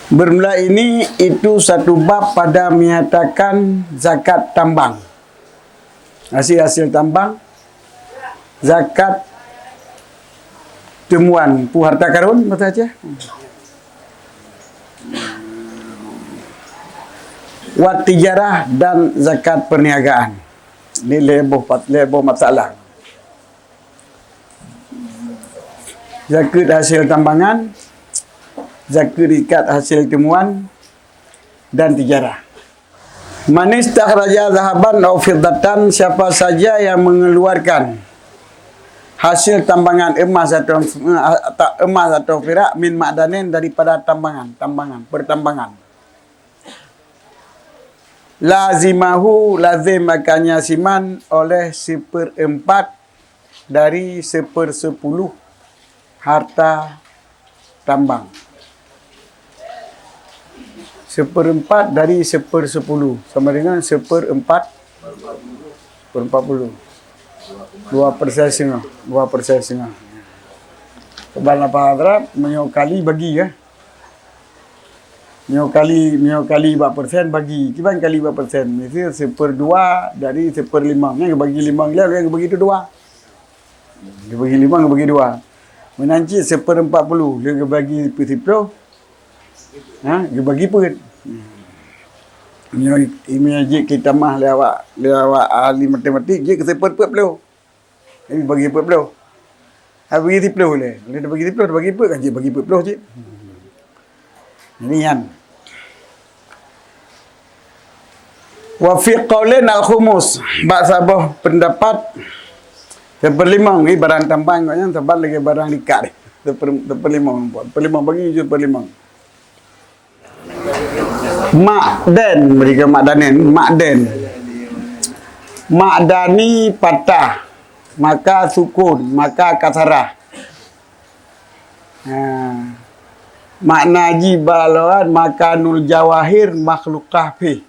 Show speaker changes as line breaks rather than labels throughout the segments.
Bermula ini itu satu bab pada menyatakan zakat tambang. Hasil-hasil tambang, zakat temuan pu harta karun betul aja. Wat tijarah dan zakat perniagaan. Ini leboh masalah. Zakat hasil tambangan, zakat ikat hasil temuan dan tijarah. Man istakhraja zahaban aw fiddatan, siapa saja yang mengeluarkan hasil tambangan emas atau firak min ma'danin daripada pertambangan. Lazimahu lazim akannya siman oleh 1/4 dari 1/10 harta tambang. 1/4 dari 1/10 sama dengan 1/4 per 40. 2% setengah. Kebal apa hadrat menyokali bagi ya. Menyokali berapa persen bagi. Kiban kali berapa persen? Mesti 1/2 dari 1/5. Yang bagi 5 gila, yang bagi itu 2. Dia bagi 5, dia bagi 2. Menanci 1/40, dia bagi 10. Dia bagi pun. Ini kita mah lewat ahli matematik, dia ke 1/40. Ini bagi 40. Habis bagi 10 boleh. Dia bagi 10, dia bagi 40 kan dia bagi 40 je. Ini kan. Wa fi qaulin al-khumus, bahasa pendapat 1/5 ni barang tambang katnya sebab lagi barang likat ni. 1/5 bagi 1/5. Ma'dan, mereka ma'danin. Ma'dani patah, maka sukun, maka kasarah. Makna jibalawan maka nul jawahir makhlukah fi,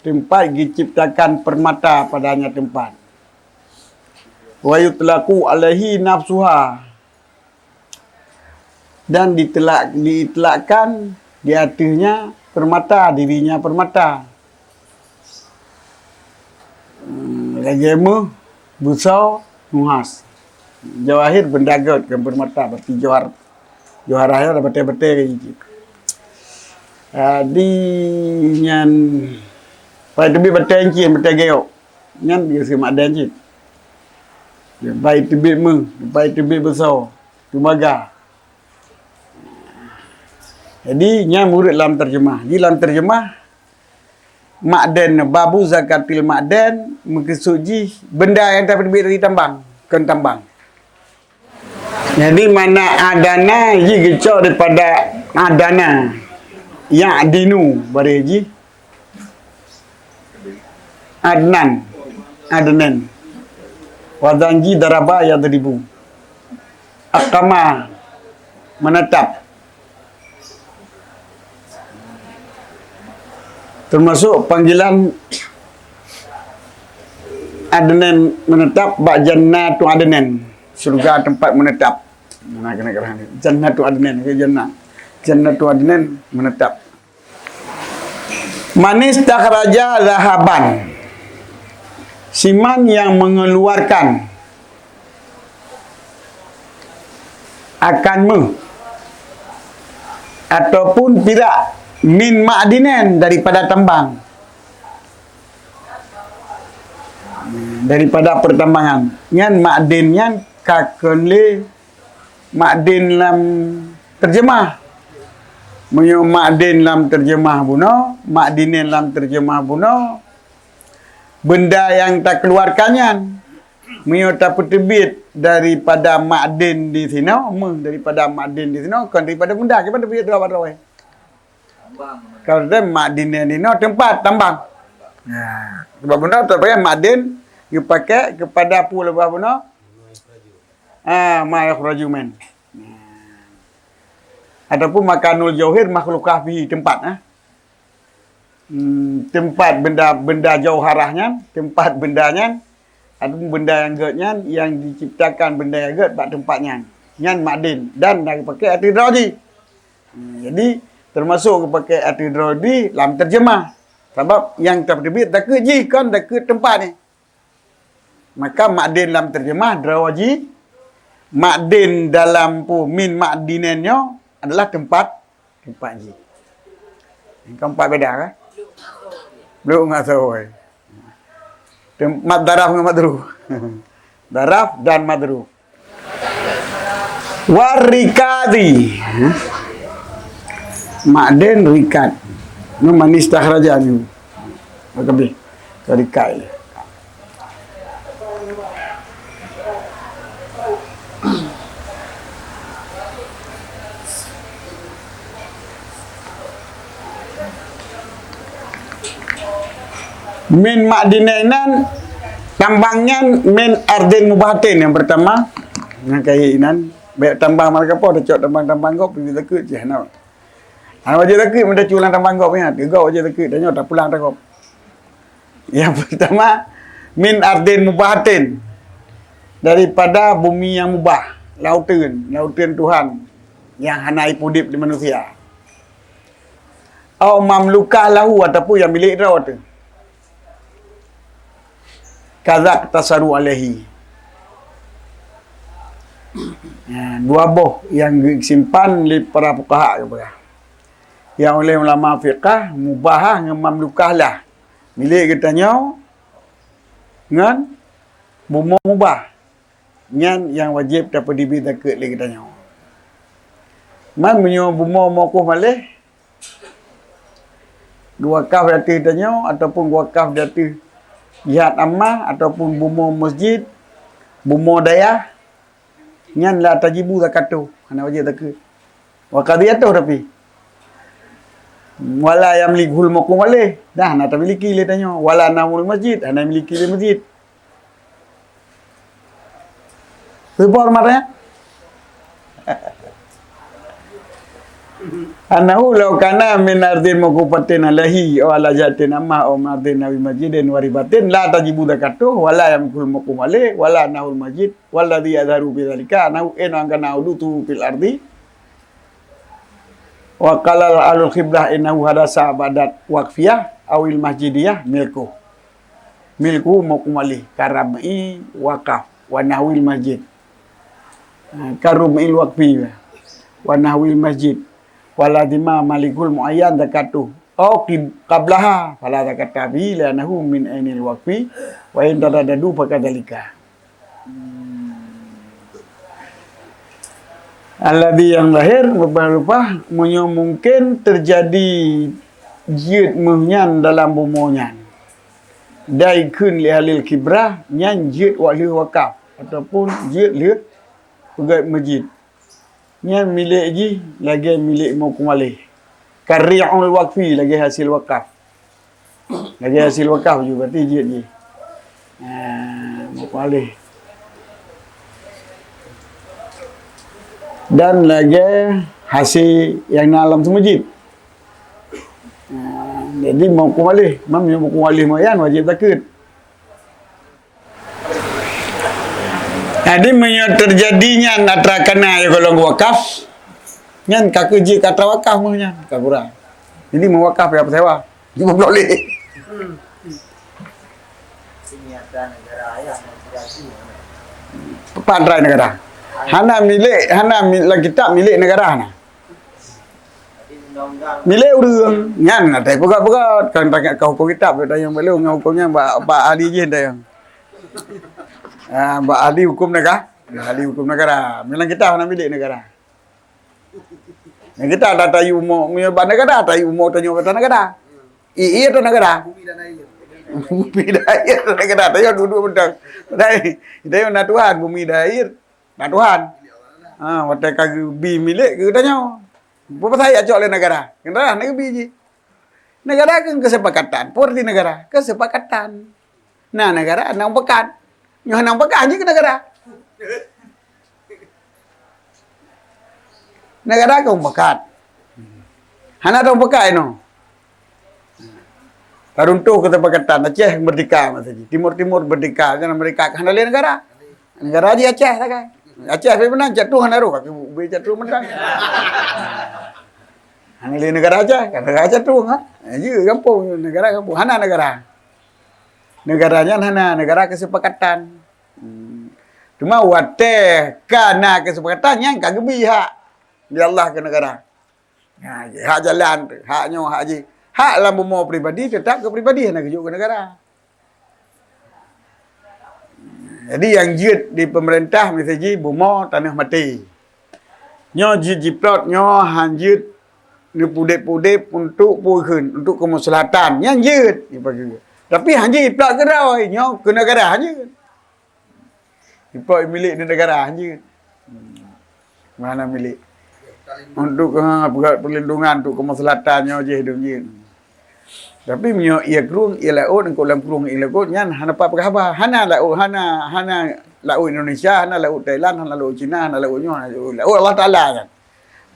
tempat diciptakan permata padanya tempat. Wa yutlaqu alaihi nafsuha, dan diitlakkan di atasnya permata, dirinya permata. Rajemu busau nuhas. Jawahir benda god kan permata berarti Johar betul-betul gitu. Di nyan pai tebi betul geok. Nyan dia semak dan cik. Pai tebi besar. Tumaga. Jadi nyan murid dalam terjemah. Di dalam terjemah ma'dan babu zakatil ma'dan mengkesuji benda yang terbit dari tambang, kan tambang. Jadi mana adana ji gecok daripada adana yang dinu bareji adnan wadanji daraba ya deribu akama menetap, termasuk panggilan adnan menetap bak jannatu adnan, surga tempat menetap. Mana kena kerana jannatu adnan ke jannatu adnan menetap. Manis takhraja zahaban, siman yang mengeluarkan akanmu ataupun tidak min ma'dinan daripada tambang, daripada pertambangan. Nyan ma'din nyan kakenle ma'din lam terjemah. Menyo ma'din lam terjemah buno, ma'dinin lam terjemah buno. Benda yang tak keluarkannya. Menyo tak terbit daripada ma'din di sini, daripada ma'din di sini, kan daripada benda ke mana terbit rawat-rawat. Kalau dia ma'dinin ini tempat tambang. Sebab benda tu pakai ma'din dipakai kepada apa lebah benda? Ma yakhraju min. Ataupun makanul jauhir makhlukah fi tempat tempat benda jauharahnya, tempat bendanya Ada benda yang getnya yang diciptakan benda yang get pada tempatnya. Nyan makdin dan nak pakai arti hidrologi. Jadi termasuk pakai arti hidrologi dalam terjemah. Sebab yang terbit tak ke ji kan tak ke tempat ni. Maka makdin dalam terjemah hidrologi, makdin dalam min makdinennya adalah tempat ji. Keempat beda kan? Belum enggak tahu. Tempat daraf dengan madru. Daraf dan madru. Warikadi. Makden rikat. Ini manis takhraja ni. Okey. Rikai. Min makdinainan tambangnya min ardin mubahatin yang pertama. Yang kainan baik tambang malaka apa dah cok tambang-tambang kau pergi tekut je nak. Ana wajib tekut minta culang tambang kau punya. Tiga wajib tekut tanya tak pulang tak kau. Yang pertama min ardin mubahatin. Daripada bumi yang mubah, lautan Tuhan yang hanai pudip di manusia. Au mamlukah lahu ataupun yang milik dia tu. Kazak tasaru alaihi. Dua boh yang simpan di para fuqaha kepada. Yang oleh ulama fiqah mubahah dengan mamlukah lah. Milik katanya dengan bumah mubah. Nyan yang wajib dapat diberi takut lagi katanya. Man menyo bumah mokuh malih. Dua kaf dati katanya ataupun dua kaf dati jihad ammah ataupun bumah masjid, bumah dayah. Nyan la tajibu zakatu. Ana wajib takut. Wa qadiyatu tapi. Wala yamlikul makum malih. Dah nak tak miliki le tanya. Wala namul masjid, ana miliki le masjid. Sebab marah. Anahu law kana min ardin mukupatin alahi aw ala jatin amma aw mardin nawi masjidin waribatin la tajibu zakatu wala yamkul makum malih wala nahul masjid walladhi yadharu bidzalika anahu in angkana udutu fil ardi wa qala alul khiblah innahu hadasa badat waqfiyah awil masjidiyah milku makum malih karami waqaf wa nahwil masjid karumil waqfi wa nahwil masjid waladima malikul muayyan zakatu au qablaha fala zakata bi lanahu min ainil waqfi wa in tadadu fakadzalika alladhi yang lahir beberapa mungkin terjadi jid muhnyan dalam bumonyan dai kun li halil kibrah nyan jid wa li waqaf ataupun jid li pegat masjid. Nyan milik ji lagi milik mukum alih. Kari'ul waqfi lagi hasil wakaf. Lagi hasil wakaf juga berarti jid ji. Mukum alih. Dan lagi hasil yang dalam semajid. Jadi mukum alih, mukum alih mayan wajib takut. Jadi terjadinya antara kena ya kalau wakaf, nyan kakak je kata wakaf mah kak kurang. Jadi mau wakaf ya apa sewa, cuma boleh. Pandai negara. Hana milik kitab milik negara na. Milik urang, nyan ada pegat-pegat kan tak kau hukum kitab dah yang belum hukumnya Pak Ali je dah yang. Mbak ahli hukum negara. Ahli hukum negara. Memang kita nak milik negara. Yang kita ada tayu umur, menyebab negara, tayu umur tanya kata negara. Iya tu negara. Bumi dan air negara. Tayu dua-dua bentang. Tayu nak Tuhan, bumi dan air nak Tuhan. Waktu kaki bi milik ke tanya. Berapa saya acok oleh negara? Negara nak bi je. Negara kan kesepakatan. Porti negara kesepakatan. Nah negara nak pekat. Yang nang pekat je ke negara. Negara kau pekat. Hana dong pekat no. Taruntuh kesepakatan Aceh merdeka masa ji. Timur-timur merdeka kan mereka kan lain negara. Negara aja Aceh tak kan. Aceh menang jatuh hanaru kaki be jatuh menang. Hana lain negara aja kan negara jatuh ha. Ji kampung negara kampung hana negara. Negaranya hana negara kesepakatan. Cuma wate kana kesepakatan yang kagak hak di Allah ke negara. Hak jalan tu, haknya hak haji. Hak lah mau pribadi tetap ke pribadi nak kejuk ke negara. Jadi yang jid di pemerintah misalnya bomo tanah mati. Nyo jid jiplot nyo hanjid ni pudep-pudep untuk puikeun untuk kemaslahatan yang jid dibagi. Tapi hanjid jiplot ke dah nyo ke negara hanjid. Jiplot milik di negara hanjid. Mana milik untuk perlindungan untuk kemaslahatannya je hidup je. Tapi menyo ia kerung ia laut engkau dalam kerung ia laut nyan hana apa khabar hana laut hana laut Indonesia hana laut Thailand hana laut China hana laut nyo laut Allah Taala kan.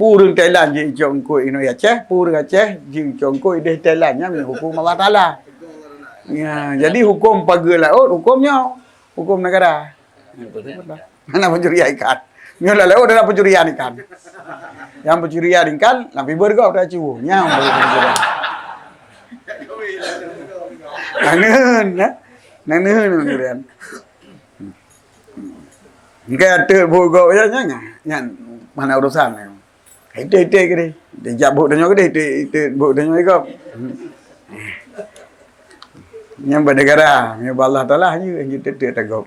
Purun Thailand je jong ko ino Aceh purun Aceh je jong ko ide Thailand nya hukum Allah Taala. Ya, jadi hukum pagar laut hukumnya hukum negara. Mana pencurian ikan. Nyo laut adalah pencurian ikan. Yang pencurian ikan lebih bergau dah ciu. Nyam. Nanun kemudian. Enggak ada bogok ya nyan mana urusan ni. Itu ke dia. Dia jabuk danyo ke dia itu bog danyo ikut. Yang bernegara, yang Allah Taala je yang kita tegak.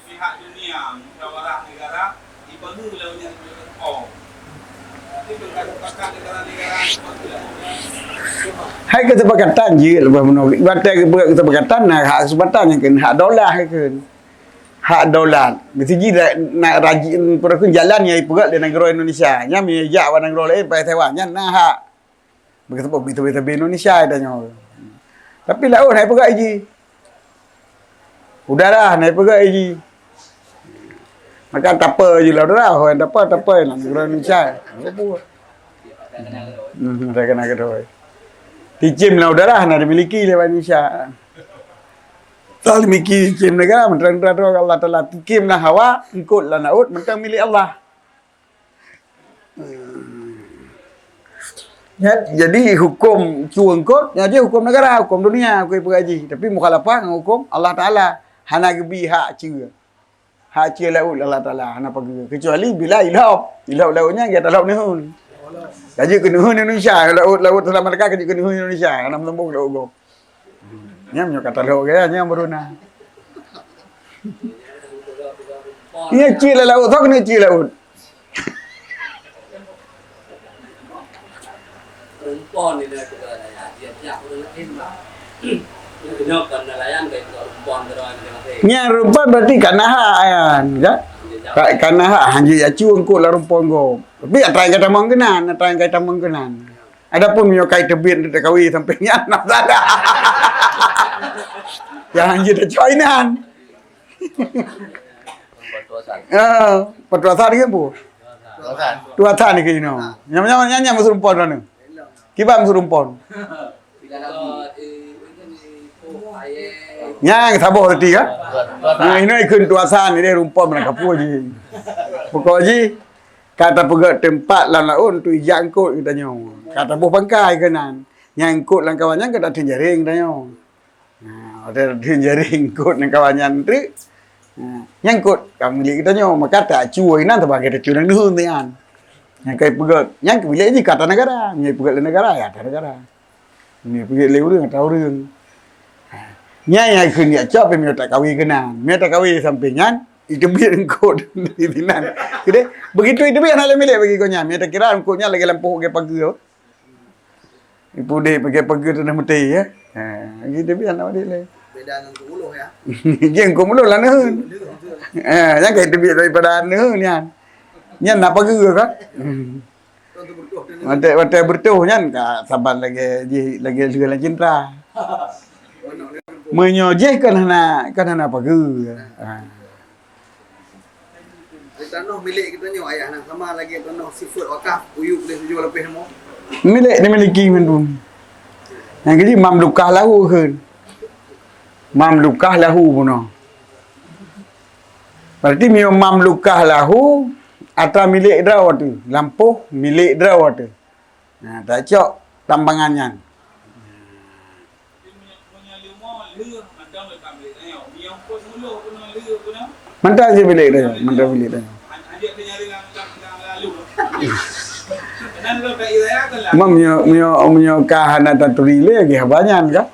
Pihak dunia musyawarah negara dibangun oleh oh. Tapi berkata negara-negara
Hai kesepakatan je lepas menolak. Batal kesepakatan hak kesempatan yang kan hak dolar kan. Hak dolar. Mesti ji nak rajin perlu jalan yang pegat di negara Indonesia. Nya mi jak wa negara lain pai Taiwan nya nah hak. Begitu begitu Indonesia adanya. Tapi laut hai pegat ji. Udara naik pegat ji. Maka tak apa je lah dah. Orang tak apa nak negara Indonesia. Apa? Mereka nak kedoi. Ticim lah udara nak dimiliki oleh Indonesia. Tak dimiliki ticim negara menterang-terang Allah Taala. Ticim lah hawa, ikut lah naud, mentang milik Allah. Ya, jadi hukum cuangkot, ya je hukum negara, hukum dunia, hukum pengaji. Tapi mukhalafah dengan hukum Allah Taala. Hana gebi hak cia. Hak cia laut Allah Taala hana pagi. Kecuali bila ilhab. Ilhab lautnya kita laut nehun. Kaji ke nehun Indonesia, laut dalam mereka kaji ke nehun Indonesia, hana mentembung laut go. Nya menyo kata laut gaya nya beruna. Ia cia laut tak kena cia laut.
Rumpon ini aku kata ya, dia tiap orang lain lah. Kenapa nelayan kayak rumpon terus dengan
Nya rumpon berarti kana hak kan, ya? Kana hak hanya ya cuang ko la rumpon go. Tapi atrai kata mangkenan, atrai kata mangkenan. Adapun menyo kai tebit dekat kawi sampai nya nak ada. Yang hanya dah joinan. Pertuasan ni kan bu? Tuasan ni ke ino. Nyam rumpon mana? Kibang rumpon. Yang sabar tadi kan? Ini ikut tuasan ni dia rumpon mana kapu je. Pokok je kata pegat tempat lan laun tu jangkut katanya. Kata buh pangkai kenan. Nyangkut lan kawannya kata tinjaring katanya. Nah, ada tinjaring kut nan kawannya tu. Nyangkut kami katanya maka tak cuai nan terbang kita curang dulu nian. Yang kai pegat, yang pilih je kata negara, yang pegat negara ya kata negara. Ni pegat lewur tahu reung. Nya yang kena cop me tak kawi kenan. Me tak kawi sampingan itu biar engkau di binan. Kide begitu itu biar nak milik bagi kau nya. Me tak kira engkau nya lagi lampu ke pagi tu. Ibu dia pergi pagi tu nak mati ya. Gitu biar nak dia.
Beda dengan kumuloh ya.
Yang kumuloh lah neun. Yang kai tu biar daripada neun nya. Nya nak pagi kan? Mata bertuh nya sabar lagi segala cinta. Menyojehkan hana pagi.
Tanah milik kita ni ayah nak sama lagi tanah seafood wakaf uyuk boleh tujuh lebih mo.
Milik dimiliki man pun. Yang jadi mamlukah lahu kan. Mamlukah lahu pun. Berarti mio mamlukah lahu atau milik draw tu. Lampuh milik draw tu. Nah, tak cok tambangannya. Mentah je milik dia. Mentah milik dia. Mio kahana taturi lagi banyak kan?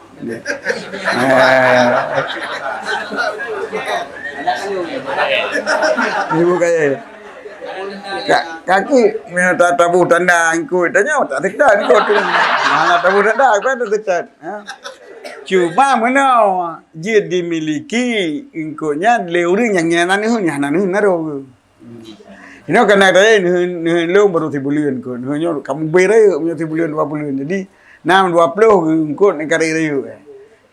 Ibu kaya. Kaki mio tabu tanda angku tanya tak dekat angku tu. Mana tabu tanda aku ada dekat. Cuma mana dia dimiliki ingkonya leuring yang nyanan ni naro. Ini kan ada ni lu baru 3 bulan ko. Ni kamu berai punya 3 bulan 2 bulan. Jadi 6 20 ko negara itu.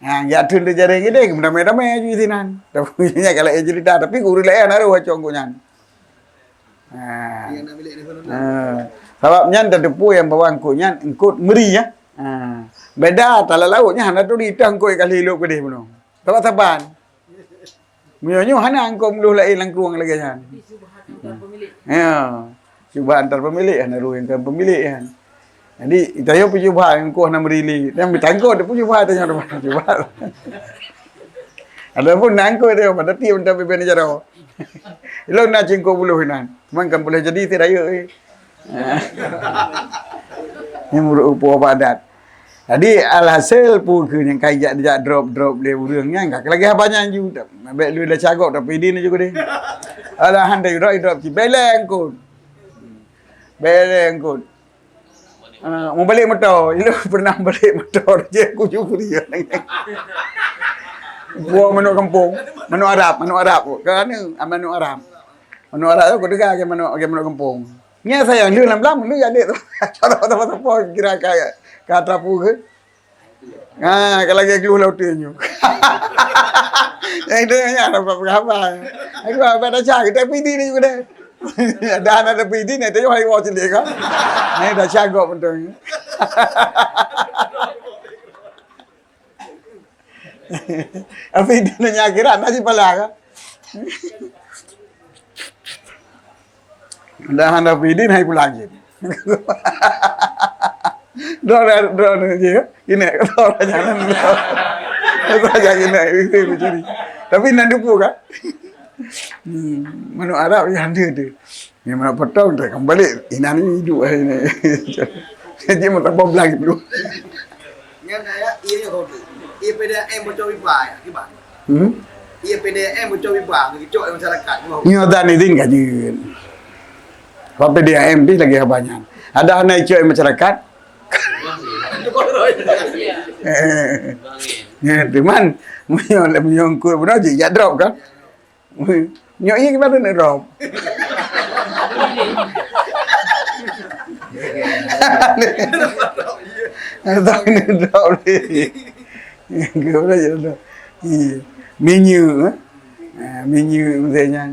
Ha ya tun de jarang gede ramai-ramai ju sinan. Tapi kalau cerita tapi guru lain naro wacong ko nyan. Sebabnya ada depu yang bawang ko nyan engkut meri ya. Beda tala lautnya hana tu ditang ko kali lu gede puno. Tahu saban. Mionyo hana angko muluh lain langkruang lagi kan. Ya, cuba antar pemilik hana ruang kan pemilik kan. Jadi kita yo cuba angko hana merili. Dan bitangko dia cuba tanya cuba. Ada pun nangko dia pada tiap dah beben jaro. Ilo na cingko buluh hinan. Man kan boleh jadi tidak yo. Ini muruk upo padat. Jadi alhasil pun ke yang kaya dia drop dia urangnya enggak lagi banyak juga. Baik lu dah cagok tapi ini juga deh. Ala handai drop ci beleng kun. Beleng kun. Mau balik motor, lu pernah balik motor je aku juga dia. Buang manu kampung, manu Arab. Kan manu Arab. Manu Arab aku dengar ke manu kampung. Nya sayang lu lam lu ya dek. Cara apa kira kaya. Kata puga. Kalau lagi keluar laut tu. Yang itu yang apa? Aku apa dah cakap kita PD ni juga dah. Dah ada PD ni, tu hari waktu ni kan. Ni dah cakap betul. Apa PD ni nyakiran nasi pala kan? Dah ada PD ni hari pulang je. Drone je. Ini kata jangan. Kata jangan ini mencuri. Tapi nak dupu kan? Manu Arab yang ada tu. Yang mana potong tu kembali. Ini hidup ini. Jadi mau tak bom lagi dulu.
Ngan saya ia kau tu. Ia PDAM bocor pipa ya, kibat. Ia PDAM bocor pipa, ngicok masyarakat.
Ini ada izin kajian. Apa PDAM ni lagi banyak. Ada anak cok masyarakat. Ya, teman, muyong ku benar je ya drop kan. Muyong ini gimana nak drop? Tahu ni drop ni. Gimana je drop? Menu, menu misalnya.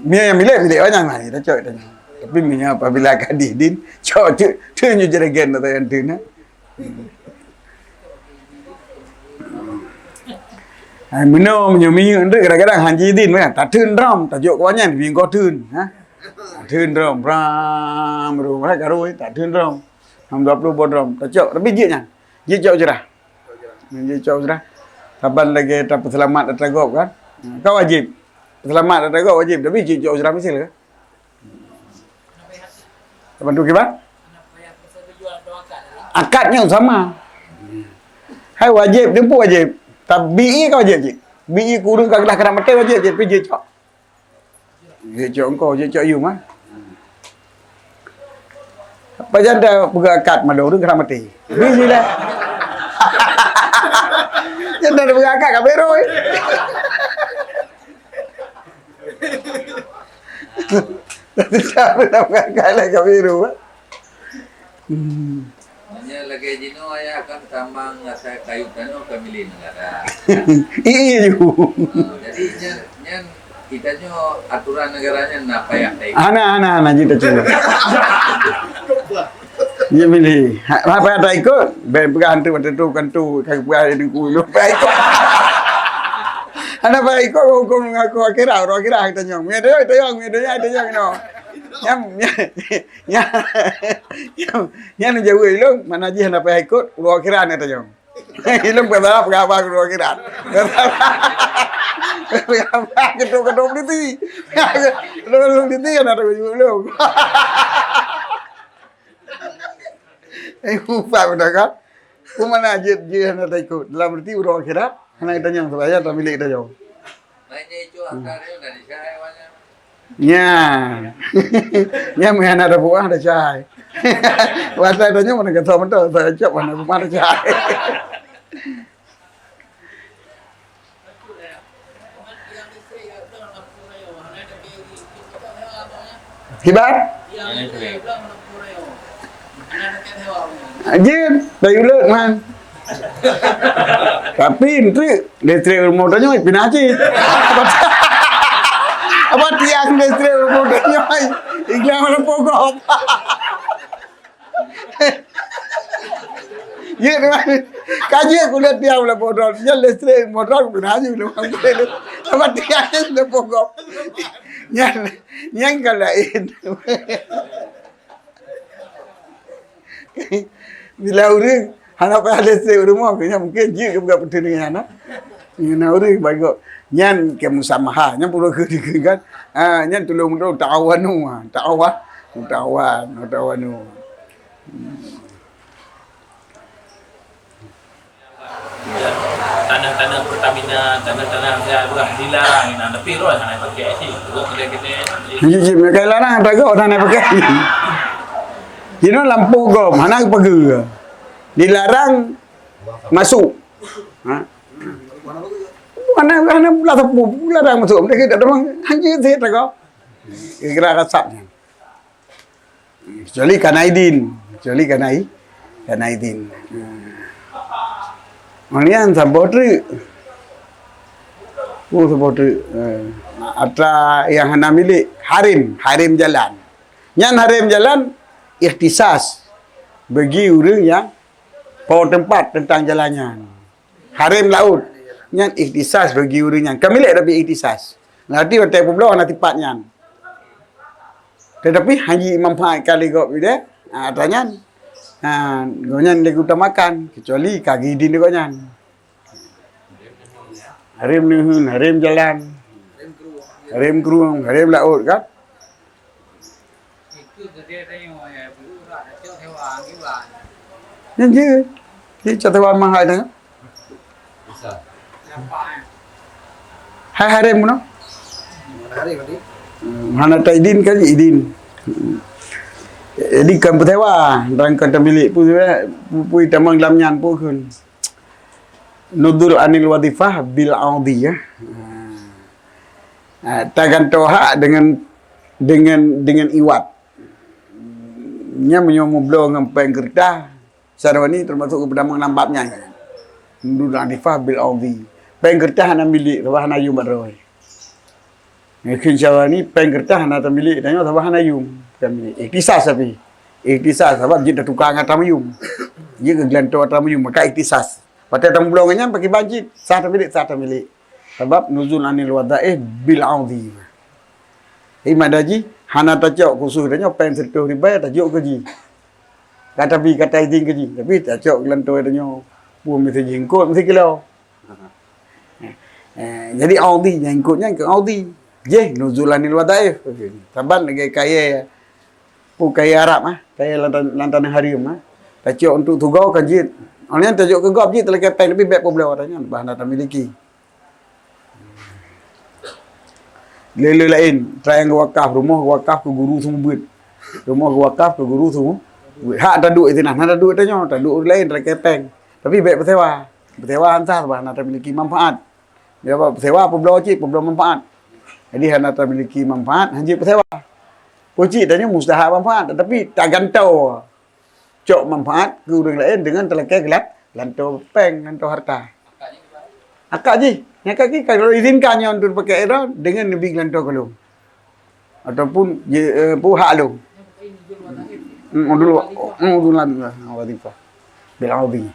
Menu yang milik banyak lah, kita cok tanya. Tapi menu apabila kadidin, cok tu ni jeragen atau yang tu na. Minum minum tu kadang-kadang hanji din kan tak tun ram tak jok kawannya bing ko tun ha tun ram ram ru mai karoi tak tun ram ham 20 bodrom tak jok tapi je nya je jok jerah je jok jerah taban lagi tak selamat tak gop kan kau wajib selamat tak gop wajib tapi je jok jerah mesti ke taban tu kibat akadnya sama hai wajib dia pun wajib. Tapi kau wajib je. Bi kurung kau dah kena mati wajib je pergi cok. Je cok kau je cok you mah. Apa janda berangkat malu tu kena mati. Bi je lah. Janda berangkat kat beroi. Tapi siapa nak berangkat lah kat biru.
Hanya lagi jino ayah akan tambang saya kayu tano kami negara.
Iya juga.
Jadi nyan kita nyo aturan negaranya nak payah teh.
Ana kita coba. Dia milih. Apa ada ikut? Pegang tu kan tu kan pegang ku lu ikut. Ana ba ikut hukum ngaku akhirat orang akhirat kita nyong. Mi ada no. Yang jauh ilung mana ji hendak pergi ikut orang akhirat ni nyong. Ilung berapa orang akhirat. Berapa kedua ni. Lu di kan ada ilung. Upah benar kan? Kumana je hendak ikut. Dalam berarti orang akhirat hendak kita nyong supaya tak milik kita nyong.
Mainnya itu akarnya dari saya awalnya.
Ya. Ya mungkin ada buah ada cahaya. Wasa tanya mana kata mana saya cakap mana ada cahaya. Kibar? Ajin, dari ulut man. Tapi itu listrik rumah tanya pindah aja. Apa tiang listrik rumah tanya iklan mana pokok. Ya teman, kaji aku lihat tiang mana motor, dia listrik motor pindah aja belum ambil. Apa tiangnya sudah pokok. Yang kalain. Bila orang anak pada listrik rumah kena mungkin je ke bukan betul dengan anak. Yang orang bagus. Nyan ke musamaha, nyan perlu kan. Nyan tolong ta'awan nu, ta'awan nu.
Tanah-tanah Pertamina, tanah-tanah saya belah dilarang ini. Tapi roh sana pakai sih. Buat kita.
Jadi mereka larang tak kau nak pakai. Ini lampu gom, anak pergi. Dilarang masuk. Mana belah tepu, dilarang masuk. Mereka tak ada hanya saya tak kau. Kira kasapnya. Kecuali Kanaidin. Malian sabotri. Sabotri. Atra yang hendak milik harim jalan. Nyan harim jalan ikhtisas bagi orang yang tahu tempat tentang jalannya. Harim laut. Nyan ikhtisas bagi orang yang kamilik tapi ikhtisas. Nanti waktu pulau nanti patnya. Tetapi haji manfaat kali kau bila tanya. Gonyan dia utamakan kecuali kaki din dia gonyan. Harim nuhun, harim jalan. Harim keruang, harim laut kan? Yang je. Dia catawan mahal tengok. Hai harim mana?
Harim tadi.
Mana tak idin kan idin. Jadi kan bertewa dan kata milik pui tamang lamnyan pun kun. Nudul anil wadifah bil audi ya. Tagan toha dengan iwat. Nya menyomu blo ngempeng kerta. Sarwani termasuk kepada mengnambapnya. Nudul anifah bil audi. Peng kerta hana milik sabah hana yum baroi. Ngekin sarwani peng kerta hana milik tanya sabah hana yum. Kami ikhtisas tapi ikhtisas sebab dia tukang atam yum. Dia kegelanto atam yum maka ikhtisas. Pada temblongannya pakai banjir satu milik. Sebab nuzul anil wada'i bil audi. Imadaji hana tajok khusus tanya pen sertuh riba tajok keji. Kata bi kata idin keji tapi tajok gelanto tanya buah mesti jengkot mesti kilo. Jadi audi jengkotnya ke audi. Je nuzul anil wada'i. Saban lagi kaya kaya Arab kaya lantan harim tajok untuk tugau kan jid. Orang tajok ke gop jid telah kapai lebih baik pula orangnya bahan tak miliki. Lele lain try yang wakaf rumah wakaf ke guru semua buat. Rumah wakaf ke guru semua. Hak tak duk itu nah, tak duk tanya, tak duk lain telah kapai. Tapi baik bersewa. Bersewa hantar bahan tak miliki manfaat. Dia bersewa pula cik pula manfaat. Jadi hana tak miliki manfaat hanya bersewa. Poci tanya mustahab manfaat tetapi tak gantau cok manfaat ke orang lain dengan terlekat gelap lantau peng lantau harta. Akak je. Yang kaki kalau izinkannya untuk pakai era dengan lebih lantau kalau ataupun hak lu. dulu. Dulu lah watifah. Bil Arabi.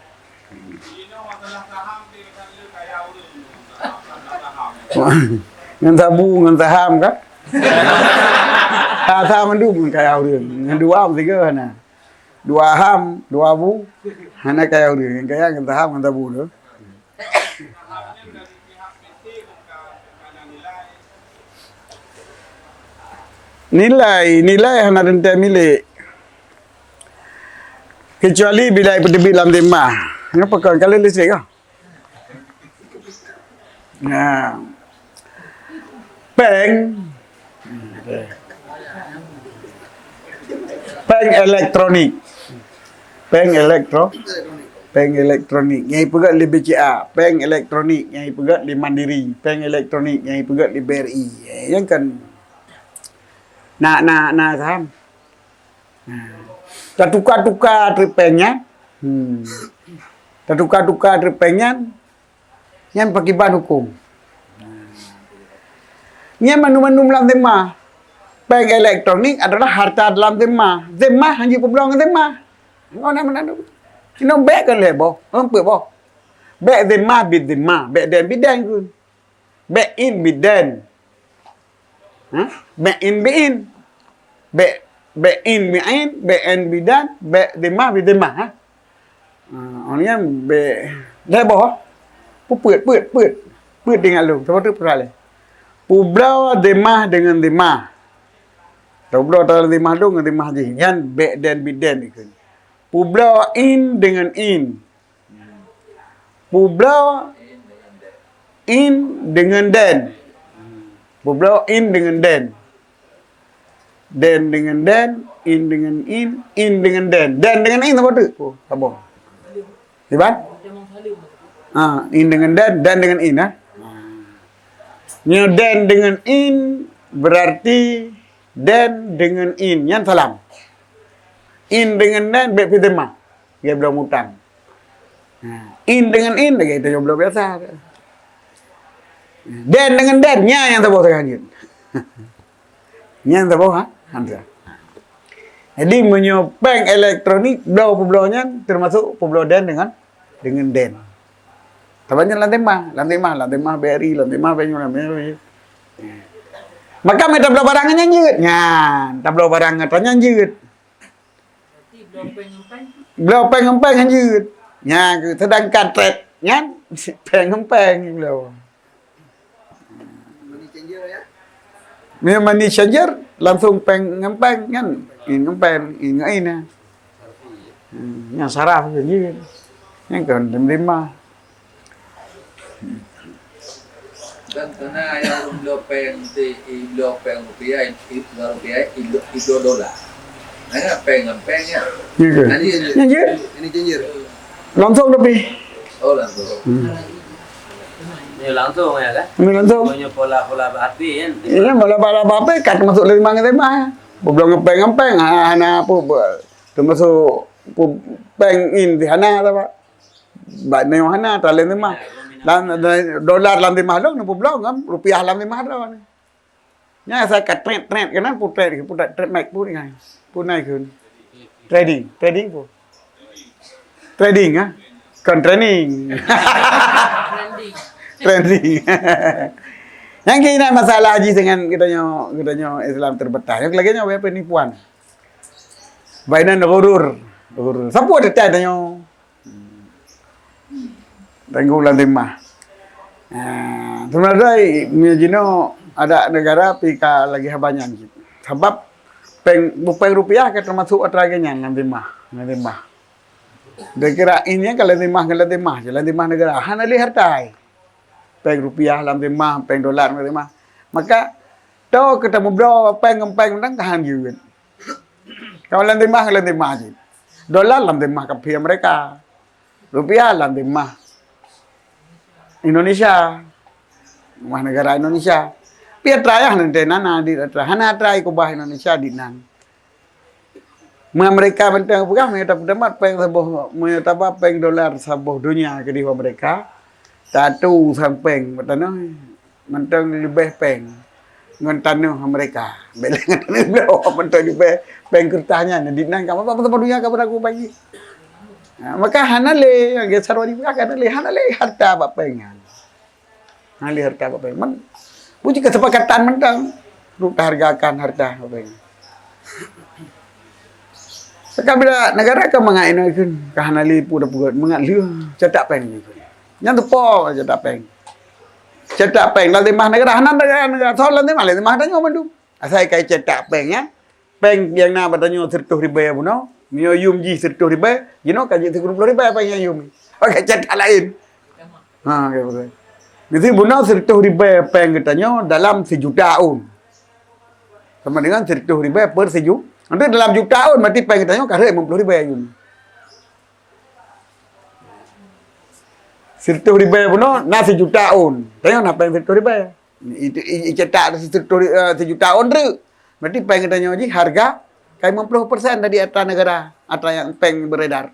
Ngan tabu ngan saham kan? Saham mandu pun kaya orang. Ngan dua tiga hana. Dua ham, dua abu. Hana kaya orang. Kaya ngan saham ngan tabu tu. Nilai hana rentai milik. Kecuali bila terbit dalam timah. Kenapa kau kalau listrik kah? Nah. Peng elektronik. Peng elektronik. Nyai pegat di BCA. Peng elektronik. Nyai pegat di Mandiri. Peng elektronik. Nyai pegat di BRI. Yang kan nak saham. Tak tukar-tukar tripengnya. Tak tukar-tukar tripengnya. Yang pakai bahan hukum. Yang manu-manu dalam temah. Peng elektronik adalah harta dalam temah. Temah hanya pebelang temah. Kau nak mana tu? Kena back kan lebo. Apa boh? Back temah bid temah. Back den bidan kun. Back in bidan. Back in biin. Back in biin. Back in bidan. Back temah bid temah. Orang yang back lebo. Put dengan lu. Sebab tu peralai. Pulau demah dengan demah. Pulau dalam demah tu dengan demah je. Yang back dan bidan itu. Pulau in dengan in. Pulau in dengan den. Pulau in dengan den. Den dengan den, in dengan in dengan den. Den dengan in apa tu? Oh, apa? Iban? In dengan dan dengan in dan dengan in berarti dan dengan in yang salam. In dengan dan baik tema. Dia belum utang. In dengan in lagi itu belum biasa. Dan dengan dan nya yang tahu sangat. Nya yang tahu Hamzah. Jadi menyopeng elektronik pulau-pulaunya termasuk pulau dan dengan den. Tabannya lantai mah BRI, lantai mah banyak. Maka mereka tablo barangnya nyut. Nyan, tablo barangnya tanya nyut. Blau peng-peng nyut. Nya, sedangkan tret nyan peng-peng blau. Money changer langsung peng-peng kan. Peng, ini. Yang saraf nyut. Yang kan terima.
Dan karena yang lopeng rupiah itu dolar. Nah, peng-pengnya.
Ini cincir.
Langsung lebih.
Oh, langsung.
Ini langsung ya kan?
Ini langsung.
Punya pola-pola api kan?
Ini pola api kat masuk dari mana tema. Belum ngepeng, hana apa termasuk peng in di hana apa. Baik ni hana talen tema. Dolar dalam timah dong, nampu belum kan? Rupiah dalam timah dong. Nya saya kat trend kan? Putret make pun kan? Pun naik kan? Trading pun. Trading ah? Kan training. Trending. Yang kini masalah haji dengan kitanya Islam terbetah. Yang lagi apa penipuan. Bainan gurur. Siapa ada tanya? Tanggung lantimah. Sebenarnya Miyajino ada negara pika lagi habanyan. Sebab peng rupiah ke termasuk atragenya lantimah. Dia kira ini kalau lantimah negara. Hana lihat hartai. Peng rupiah lantimah, peng dolar lantimah. Maka tahu ketemu bro peng nang tahan juga. Kalau lantimah je. Dolar lantimah kapia mereka. Rupiah lantimah Indonesia, rumah negara Indonesia. Pia trayah nanti nana di hana tray kubah Indonesia di nan. Mereka mentang bukan mereka dapat peng sabuh mereka peng dolar sabuh dunia ke di mereka. Tatu sang peng, betana mentang lebih peng. ngan tanah mereka. Bela ngan tanah beliau mentok di peng kertasnya di nang kamu apa dunia kamu aku pagi. Maka hanale yang gesar wadi hanale harta bapengan. Hanale harta bapengan. Puji kesepakatan mentang untuk hargakan harta bapengan. Sekabila negara akan mengainakan kahanali pura pugat mengalir cetak peng ni. Yang tu po cetak peng. Cetak peng lalu mah negara negara thol lalu mah tanya mandu. Asai kai cetak peng ya. Peng yang na badanyo 100,000 puno. Mio yum ji 100,000, kaji 30,000 apa yang yum. Pakai cetak lain. Ha okay. Mesti puno 100,000 peng katanya dalam sejuta sama dengan 100,000 per sejuta. Nanti dalam juta tahun mati peng katanya karena 50,000 ayun. 100,000 puno na sejuta tahun. Tanya na peng 100,000. Itu cetak 100 sejuta tahun tu. Berarti peng katanya ji harga kayak 50% dari atas negara atau yang peng beredar.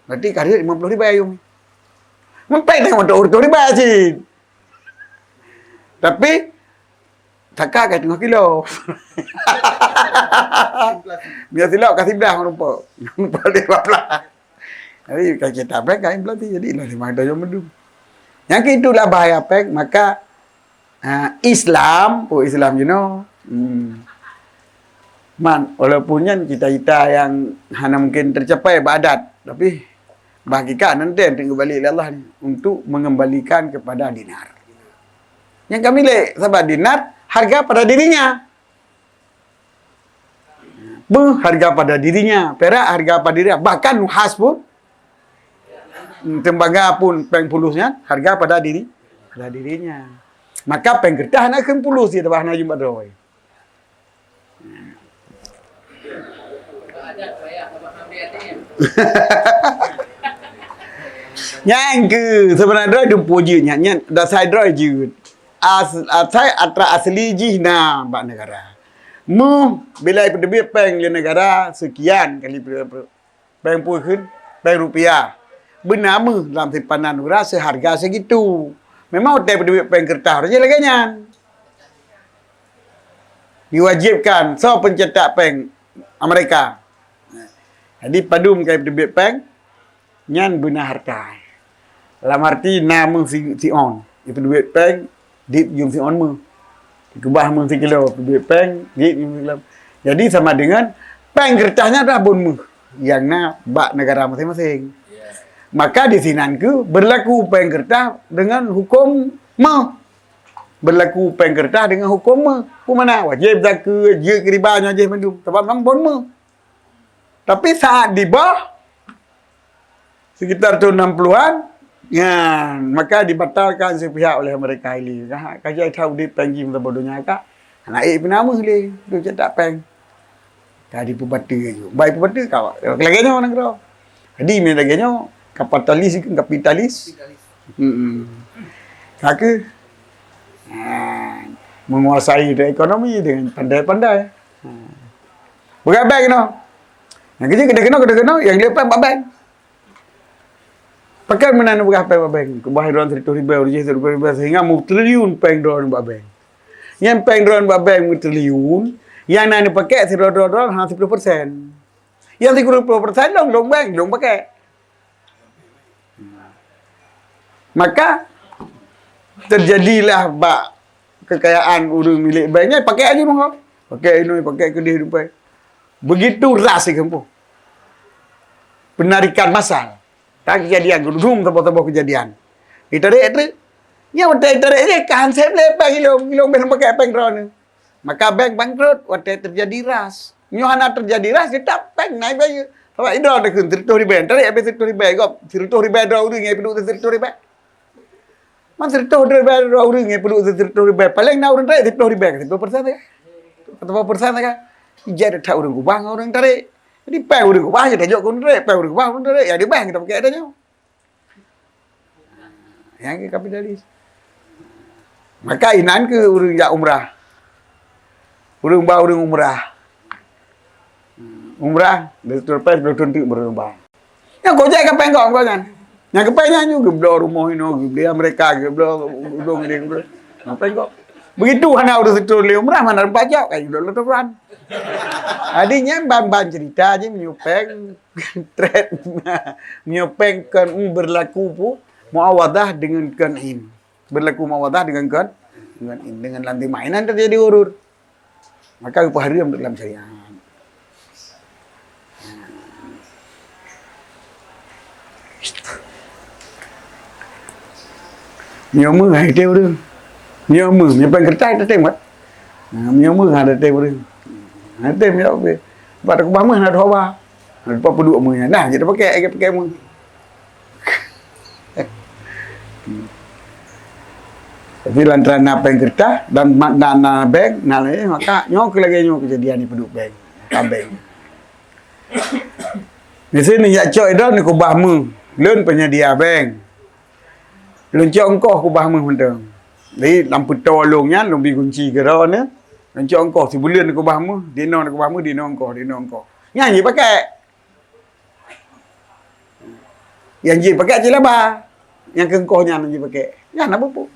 Berarti karena 50,000 ayun. Mempeng tengok untuk 100,000 sih. Tapi Taka kat tengah kilo. Biar silap kasih belah rupa. Rupa dia belah. Jadi kalau kita pek kain berarti jadi lah lima dojo mendung. Yang itulah bahaya pek maka Islam walaupun kita yang hanya mungkin tercapai ibadat tapi bagikan nanti kembali Allah untuk mengembalikan kepada dinar. Yang kami sahabat dinar harga pada dirinya. Harga pada dirinya. Perak harga pada dirinya. Bahkan nuhas pun. Tembaga pun peng pulusnya. Harga pada dirinya. Maka peng kertas nak akan pulus. Dia bahana jumpa doi. Yang ke sebenarnya dia pujinya. Dah saya droi je. Saya atra asli jihna bak negara. Bila pendebit peng le negara sekian kali peng pun peng rupiah. Benar dalam simpanan negara seharga segitu. Memang hotel pendebit peng kertas saja laganya. Diwajibkan so pencetak peng Amerika. Jadi padum kai pendebit peng nyan benar harta. Dalam arti nama si on. Pendebit peng dit yung si on mu. Kubah mu si kilo duit peng dit yung kilo. Jadi sama dengan peng kertasnya dah bun mu yang na bak negara masing-masing. Maka di sinanku berlaku peng kertas dengan hukum mu. Berlaku peng kertas dengan hukum mu. Mana wajib zakat, je ribanya je mendum sebab nam bun mu. Tapi saat di bawah sekitar tahun 60-an ya, maka dibatalkan sepihak oleh mereka ini. Kaji tahu di peng jim bodohnya kak. Anak penama le, tu cetak peng. Tadi pubata je. Baik pubata kau. Laganya orang kau. Jadi me laganya kapitalis. Kaka menguasai ekonomi dengan pandai-pandai. Bukan bank no. Yang kerja kena yang lepas bank. Pakai mana nak berapa bank? Kebahiran 100,000 sehingga mu triliun peng drone bank. Yang peng drone bank mu triliun, yang nak pakai drone 10%. Yang 30% dong bank dong pakai. Maka terjadilah kekayaan orang milik banknya pakai aja dong. Pakai ini, pakai kedih dupai. Begitu ras di kampung. Penarikan massal. Tak kejadian, gedung tebak-tebak kejadian. Itu yang waktu itu kan saya lepas gilong belum pakai peng drone. Maka bank bangkrut, waktu terjadi ras. Nyohana terjadi ras, kita peng naik bayu. Sebab itu ada kun 30,000. Tarik habis 30,000 kau 30,000 dah orang yang perlu 30,000. Man 30,000 dah orang yang perlu 30,000. Paling nak orang tarik 30,000, 10% ya. 10% kan. Jadi tak orang kubang orang tarik. Jadi peng udah kubah je tajuk kun tarik, peng udah kubah kun tarik. Ya di bank kita pakai adanya. Yang ke kapitalis. Maka inan ke orang jak umrah. Orang umrah. Umrah dari terlepas belum tentu berubah. Yang kau jaga peng kau kan? Yang kepengnya juga beli rumah ini, beli Amerika, beli udung ini, ngapain kau? Begitu hana udah setul umrah mana pajak kayak udah letupan. Adinya ban cerita aja menyupeng trend menyupeng kan berlaku pu muawadah dengan kan in. Berlaku muawadah dengan kan dengan lantai mainan terjadi urur. Maka upah haram dalam syariat. Nhiều mưa hay treo đường nhiều mưa nhiều bên cái trái nó treo mất nhiều mưa hay treo đường hay treo nhiều về và nó có bám mưa hay thôi ba rồi có bự mưa này nè vậy nó pakai mưa tapi lantaran apa yang kita dan dana bank nalai maka nyok lagi nyok kejadian di penduduk bank bank di sini ya coy đó ni có bám mưa lớn penyedia bank Luncur engkau aku bahas mentang. Jadi lampu toa longnya, lombi kunci kera ni. Luncur engkau sebulan aku bahas mu, dino aku bahas mu, dino engkau. Nyanyi pakai. Yang je pakai je lah bah. Yang ke engkau nyan je pakai. Nyan apa pun.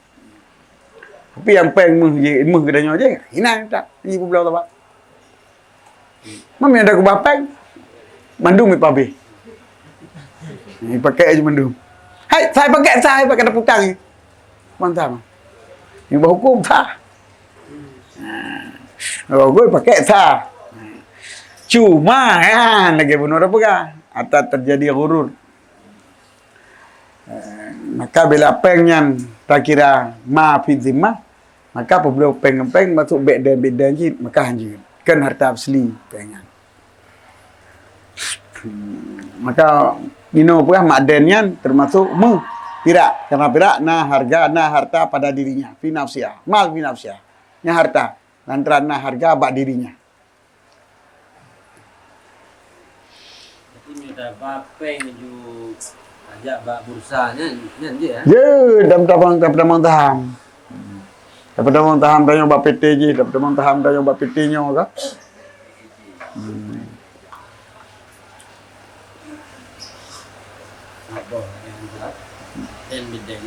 Tapi yang peng mu je, mu kedanya je. Hina tak. Nyanyi pun belau tak bah. Mami ada aku bahas peng. Mandum ni pabe. Ni pakai je mandum. Hai, saya pakai ada putang ni. Mantap. Yang berhukum sah. Oh, gue pakai sah. Cuma kan lagi bunuh apa kan? Atau terjadi gurur. Maka bila pengyan tak kira ma fi zimmah, maka apabila peng masuk beda je, maka hanjir. Kan harta asli pengyan. Maka Nino pun makdennya termasuk pirak. Karena pirak harga harta pada dirinya. Fi nafsiyah. Mal fi nafsiyah. Nya harta. Lantaran harga bak dirinya.
Jadi minta bapeng ju ajak bak bursanya nyan je ya.
Ya, dapat taham. Dapat taham tanya bak PT je, dapat taham tanya bak PT nya ke.
Apa yang berat dan bidang.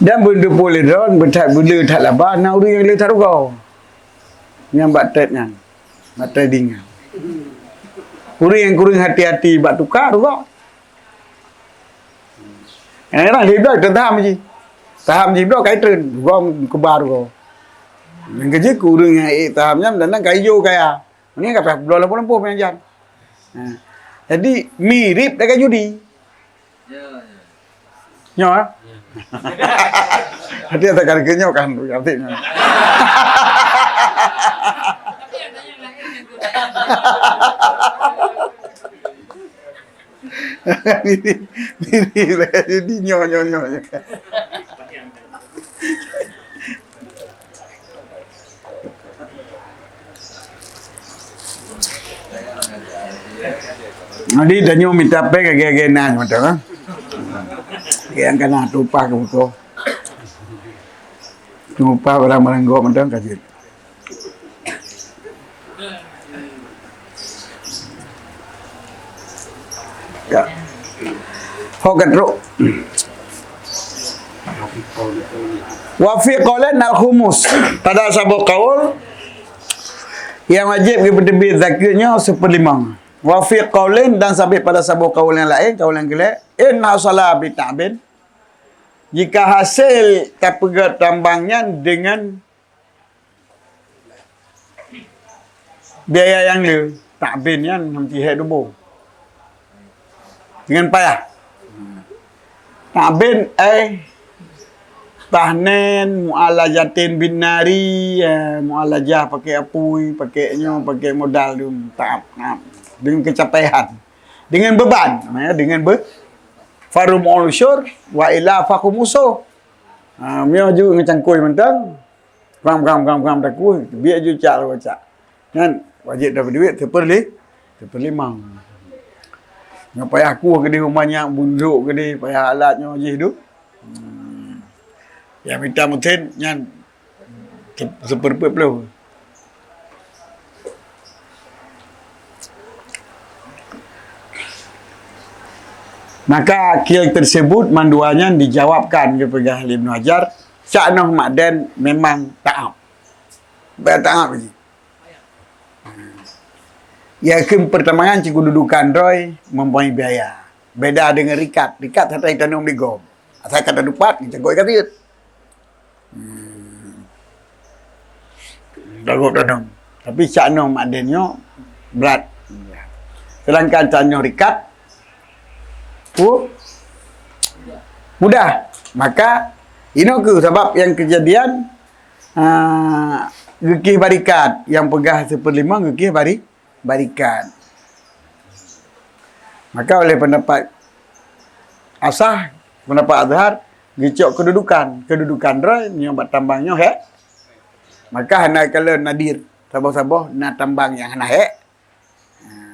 Dan benda boleh ron benda tak laba nak urus yang letak kau. Yang bak trade-nya. Bak trading. Kurang hati-hati bak tukar juga. Orang hidup dah taham je. Taham je dah kai trend. Gua kebar gua. Yang kerja kurang tahamnya dan kai hijau kaya. Ini kata bola lampu pengajian. Jadi mirip dengan judi.
Ya.
Nyo ah. Hati ada harganya kan artinya. Ini nyo. Jadi danyo minta pe kayak macam kan. Yang kena tumpah ke buku. Tumpah barang-barang gua macam kaji. Ya. Hokat ro. Wa fi qawlan al-khumus. Pada sabuk qaul yang wajib kepada zakatnya 1/5. Wa fi qaulin dan sampai pada sabuk qaul yang lain, qaul yang kelak, inna salah bi ta'bin. Jika hasil tapegat tambangnya dengan biaya yang le, ta'bin yang nanti head dubo. Dengan payah. Ta'bin tahnen mu'alajatin bin nari, mu'alajah pakai apui, pakainya pakai modal tu, tak dengan kecapaian, dengan beban, dengan farum usyur wa ila fakumuso. Mio juga ngecangkui mentang, kam tak kui, biar ju cak lah cak. Kan wajib dapat duit terperlimang. Ngapa aku ke dia banyak bunduk ke dia, payah alatnya je hidup. Yang minta mutin yang seperti perlu. Maka akil tersebut manduanya dijawabkan kepada Ibnu Hajar, Sya'nah Ma'dan memang ta'ab. Ta'ab lagi. Ya, pertambangan kedudukan Roy mempunyai biaya. Beda dengan rikat. Rikat hatai tanam di gom. Asal kata dupat, kita goi kata yut. Dagup tanam. Tapi Sya'nah Ma'dannya berat. Sedangkan Sya'nah rikat, mudah. Maka ini ke sebab yang kejadian gekih barikat yang pegah 1/5 gekih barikat. Maka oleh pendapat asah, pendapat azhar, gecok kedudukan roy nyobat tambangnya maka hana kalau nadir sabah-sabah na tambang yang hana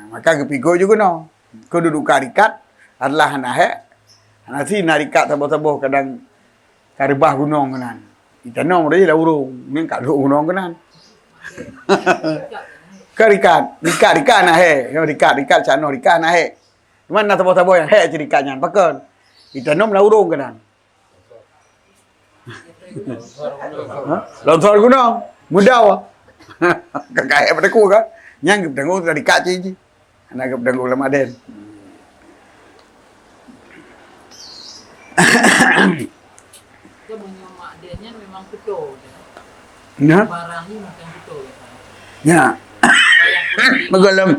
maka kepigo juga no kedudukan rikat adalah hana nasi narikat sabah-sabah kadang karibah gunung kanan itanong dia lah urung ni kat gunung kanan rikat nah rikat cano rikat nah mana sabah-sabah yang cerikatnya pakon itanong lah urung kanan longsor gunung mudah wah kakak pada ku kan nyang berdengung dari rikat je anak berdengung lama den.
Punya mak dia memang betul.
Ya.
Barangnya macam betul.
Ya. Magolam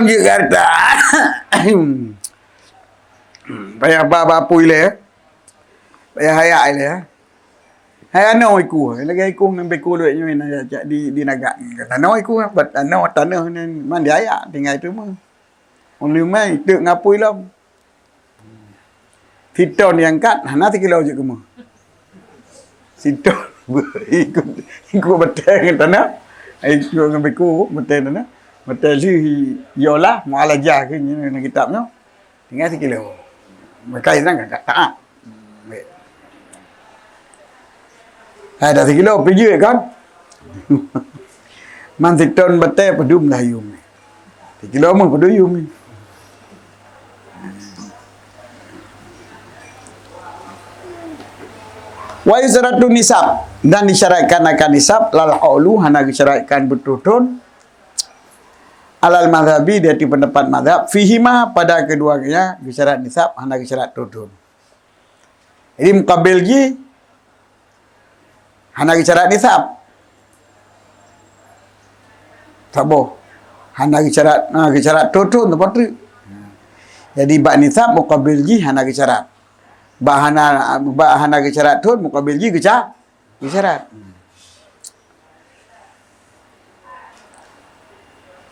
Jakarta. Payah apa ile. Payah hayak ile ya. Hai ano iku. Lagi iku nang beku duit nyo di nagak. Tanah iku bat tanah ni man dia ayak tinggal itu mah. Only mai tek ngapui lam. Siton yang kat, hana 3 kilo je kemah. Siton, ikut betul dengan tanah. Ikut dengan beku, betul tanah. Betul si, yolah, mu'alajah ke, ni kitabnya. Tinggal 3 kilo. Maka itu kan tak. Ada 3 kilo, pergi kan? Man siton betul, pedum dah yum. 3 kilo mah pedum yum ni. Wa yusratun nisab dan disyaratkan akan nisab lal haulu hana disyaratkan bertutun alal mazhabi dari pendapat mazhab fihima pada keduanya disyarat nisab hana disyarat tutun. Jadi mukabil ji hana disyarat nisab. Sabo hana disyarat tutun tepat tu. Jadi bak nisab mukabil ji hana disyarat. Bahana gesyarat tu mukabil ji gesyarat.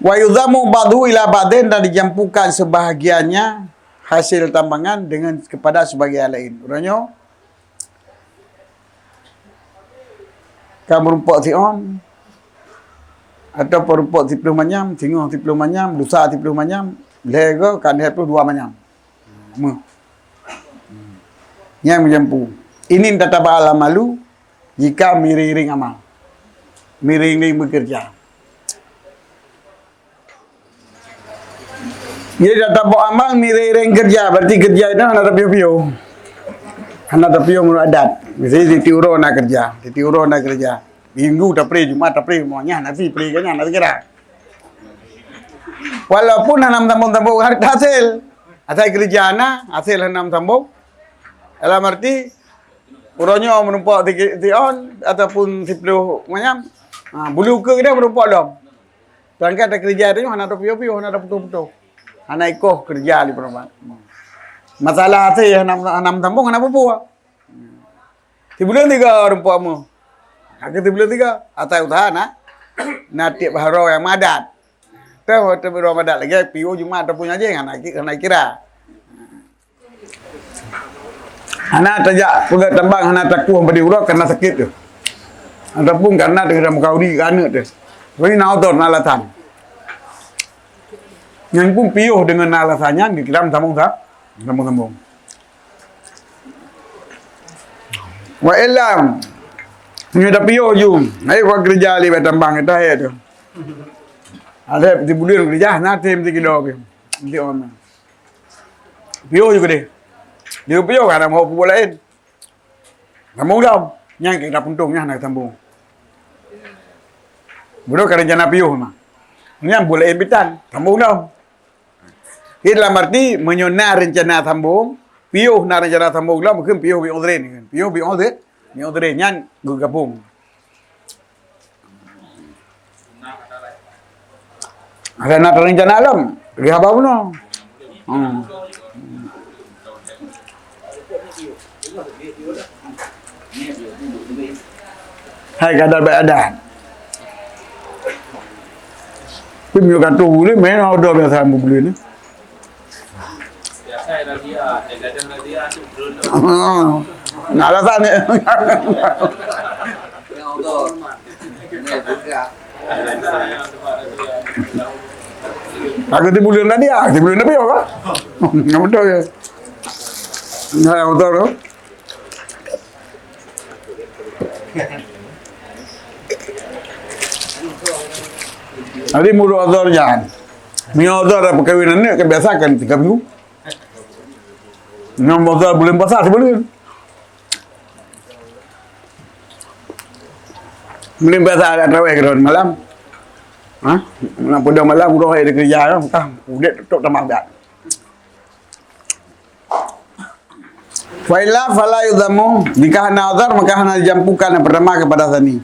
Wa yudhamu ba'du ila ba'din dan dijampukan sebahagiannya hasil tambangan dengan kepada sebagian lain. Orangnya kamu rumput sion atau perumput 10 manyam, singoh 10 manyam, lusa 10 manyam, lego kan 2 manyam. Yang menjampu. Ini tata ba'ala malu jika miring amal. Miring bekerja. Jadi tata ba'ala amal miring kerja. Berarti kerja itu hana tapio-pio. Hana tapio menurut adat. Misalnya titi uro nak kerja. Minggu tak pre, Jumat tak pre. Maunya nasi pre kan nasi kira. Walaupun hanam tambung-tambung hasil. Asal kerja na, hasil hanam tambung. Dalam arti urangnya menumpak tion ataupun 10 macam bulu ke dia menumpak dom. Terangkat ada kerja tu hana pio-pio hana betul-betul. Hana ikoh kerja di perempuan. Masalah tu hanam tambung hana apa-apa. 3 bulan 3 rumput mu. Aku 3 bulan 3 atau usaha na tiap baharo yang madat. Tahu baharo madat lagi pio Jumat ataupun aja hana kira. Hana tajak pegat tambang hana takuh pada urat karena sakit tu. Ataupun karena dengan mukaudi kerana tu. Jadi naudor nalatan. Yang pun piuh dengan alasannya di dalam sambung. Wa ilam. Ni dah pio ju. Ai kau kerja li tambang itu ya tu. Ada di bulan kerja nanti mesti kilo ke. Mesti orang. Pio juga deh. Dia pio kan mau pulain. Sambung dah. Yang kita puntungnya nak sambung. Budak kerja nak pio mah. Yang boleh impitan sambung dah. Dalam arti menyona rencana sambung, pio na rencana sambung dah mungkin pio bi odre ni kan. Pio bi odre, ni odre nyan gabung. Ada nak rencana alam, dia apa pun. Hai kadar badan. Pemio kan tu ni main outdoor biasa ambil beli ni.
Biasa dah dia, kadang dia tu belum.
Nak alasan ni.
Yang outdoor. Ini juga.
Aku di bulan tadi di bulan apa ya? Nggak betul ya. Nggak betul tu. Nanti mulut azhar jangan. Mio azhar perkahwinan ni kebiasakan 3 minggu. 6 azhar bulan puasa sebulan. Bulan puasa ada tarawih ke malam. Ha? Nak pada malam udah ada kerja kan. Udah tutup tamam dah. Faila fala yudhamu nikah nazar maka hana dijampukan yang pertama kepada sani.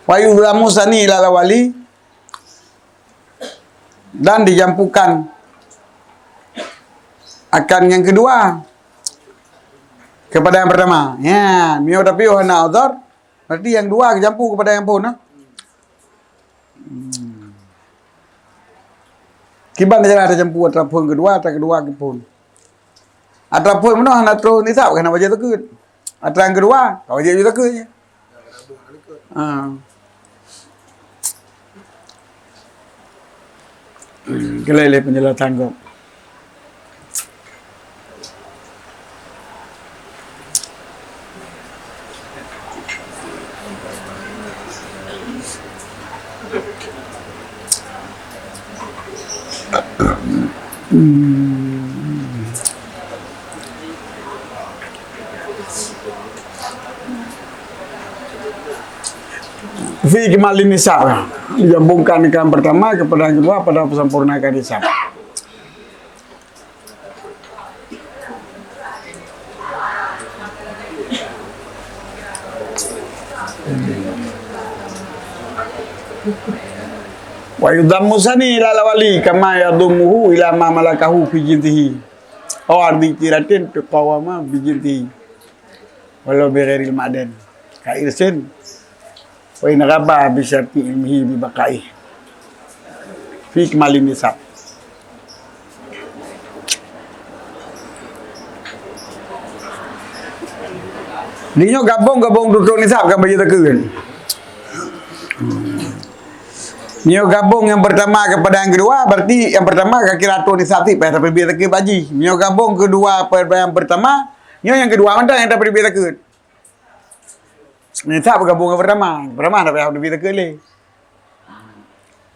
Wa yudhamu sani ila wali dan dijampukan akan yang kedua kepada yang pertama. Ya, mio tapi hana nazar berarti yang dua dijampu kepada yang pun. Kiban dia ada jampu ataupun kedua atau kedua pun. Ataupun mana nak terus ni tak kena baca tekut. Atau yang kedua, kau baca juga tekut je. Kelele penjelasan kau. Fi kemalin nisab dijambungkan yang pertama kepada yang kedua pada sempurnakan nisab. Wa yudhammu sani ila wali kama yadumuhu ila ma malakahu fi jintihi aw ardi tiratin tuqawama bi jintihi walau bi ghairil ma'dan ka irsin wa in ghabba bi syarti ilmihi bi baqai fi kemalin nisab. Dinyo gabung tutup nisab kan bagi tekan. Mio gabung yang pertama kepada yang kedua berarti yang pertama kira tu nisab ti pada pergi tekan baji. Mio gabung kedua pada yang pertama, yang kedua mana yang dapat pergi tekan. Nisab gabung yang pertama dapat pergi tekan le.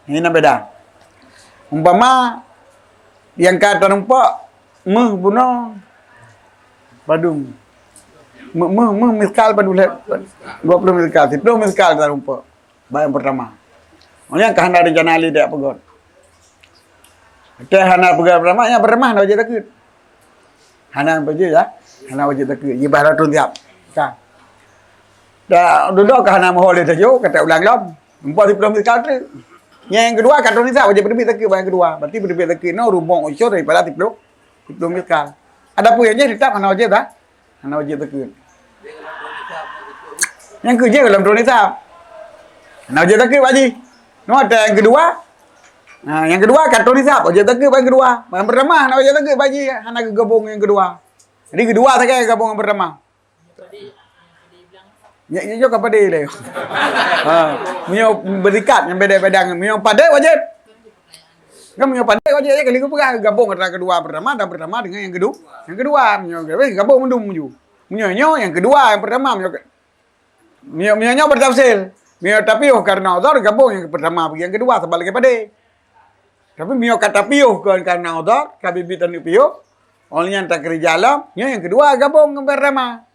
Ini beda. Umpama yang kata nampak meh buno badung. Miskal pada 20 miskal, 10 miskal tak nampak. Bayang pertama. Yang kahana rencana ali dia pegot. Hana pegot pertama yang pertama nak wajib takut. Hana wajib ya. Hana wajib takut. Ye bahara tu tiap. Ka. Dah duduk kahana mohon dia tajuk kata ulang lom. 40 miskal tu. Yang kedua kata ni wajib berdebit takut yang kedua. Berarti berdebit takut no rumbong unsur daripada 10 miskal. Ada pun yang tetap hana wajib dah. Hana wajib takut. Yang kerja dalam tu nisab. Hana wajib takut wajib. No ada yang kedua. Yang kedua kartu nisab wajib takut yang kedua. Yang pertama nak wajib takut bagi hana gabung yang kedua. Jadi kedua saja gabung yang pertama. Ya juga pada dia. Mio berikat yang beda-beda mio pada wajib. Kan mio pada wajib aja kali ku pegang gabung antara kedua pertama dan pertama dengan yang kedua. Yang kedua mio gabung mendum ju. Mio yang kedua, yang pertama mio bertafsir. Mio tapioh karena udhar gabung yang pertama yang kedua sebalik pada. Tapi mio kata pioh karena udhar kabibitan pioh. Oleh yang tak kerja alam, yang kedua gabung yang pertama.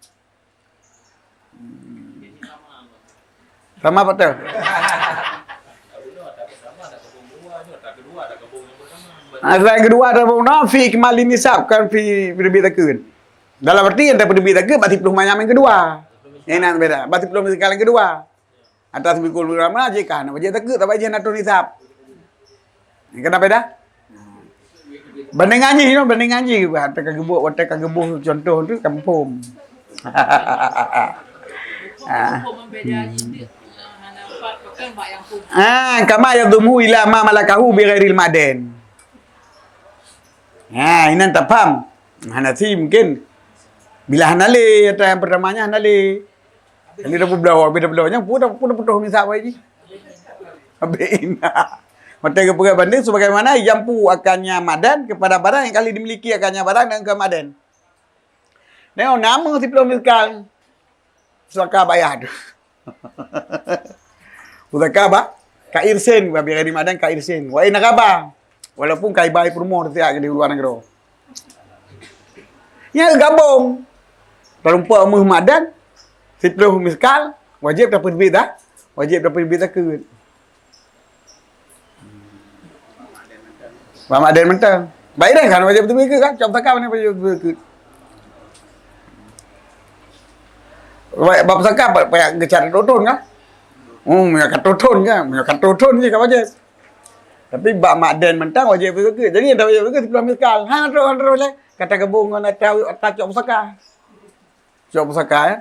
Sama betul. Yang kedua ada bung fi kembali nisab kan fi berbeda kun. Dalam arti yang dapat berbeda kun berarti belum yang kedua. Yang nak beda. Berarti belum sekali yang kedua. Atas bikul ulama aja kan. Apa je tak ke tapi je nak nisab. Kenapa beda? Banding ngaji, banding ngaji. Watak kagebuk contoh tu kampung.
Hukum membeda itu. Nampak bukan mak yang pun.
Kama yadhumu ila ma malakahu bi ghairil maden. Ini tak faham. Hanafi mungkin bila hanali atau yang pertamanya hanali. Ini dah beda-bedanya pun misal apa ini? Abina. Mata kepegang banding sebagaimana jampu akannya madan kepada barang yang kali dimiliki akannya barang dan ke madan. Nengok nama si belum miskal. Suaka bayar. Suaka apa? Kairsen, babi di madan kairsen. Wah ini apa? Walaupun kai bayi perumah tiap di luar negeri. Ya gabung. Terumpa muh madan, si belum miskal, wajib dapat beda. Wajib dapat beda ke. Mama ada mentang. Baik dah kan wajib betul ke kan? Contoh kau ni wajib betul ke? Bapa sakap payah gecar toton kan? Menyakat toton kan? Menyakat toton je kau wajib. Tapi bak mak den mentang wajib betul ke? Jadi ada wajib betul ke sebelum miskal. Terus le kata kebung ngana tahu tak cok pusaka. Cok pusaka ya.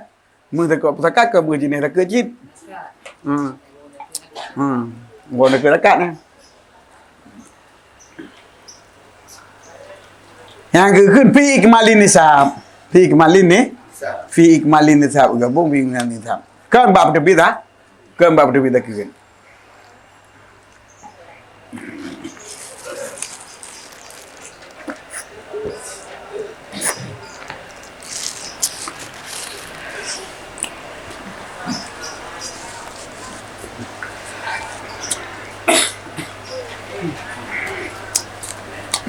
Mun tak cok pusaka ke bu jenis tak kecil. Gua nak dekat ni. Yang kekin fi ikmalin nisab. Fi ikmalin ni. Fi ikmalin nisab gabung fi ikmalin nisab. Kan bab berbeza. Kan bab berbeza kekin.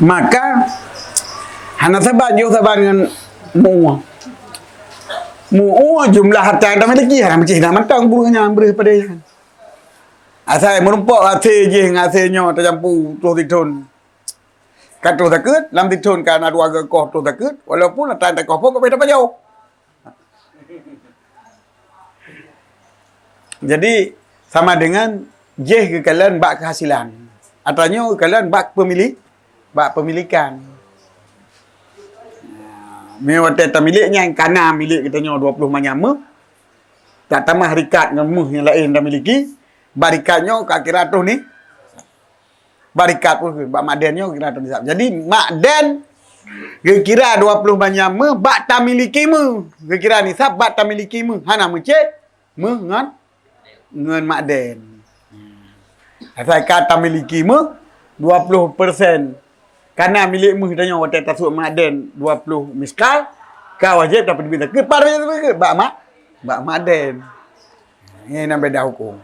Maka hana sabar dengan mu jumlah harta yang memiliki hana macam nak mentang burungnya beri pada dia. Asal merumpak hasil je hasilnya tercampur tu ditun. Kata takut lam ditun kan ada warga koh tu takut walaupun tak koh pun beda jauh. Jadi sama dengan je kekalian bak kehasilan. Atanya kekalian bak pemilikan. Mewah miliknya yang kanan milik katanya 20 manyama. Tak tambah harikat dengan muh yang lain dah miliki. Barikatnya kat kira tu ni. Barikat pun bak madennya kira tu nisab. Jadi makden kira 20 manyama bak tak miliki mu. Kira nisab bak tak miliki mu. Hana mencek mu ngan makden. Asal kata miliki mu 20%. Karena milik mu katanya watak tasuk maden 20 miskal, kau wajib dapat bina ke par ke bak maden. Ini nak beda hukum.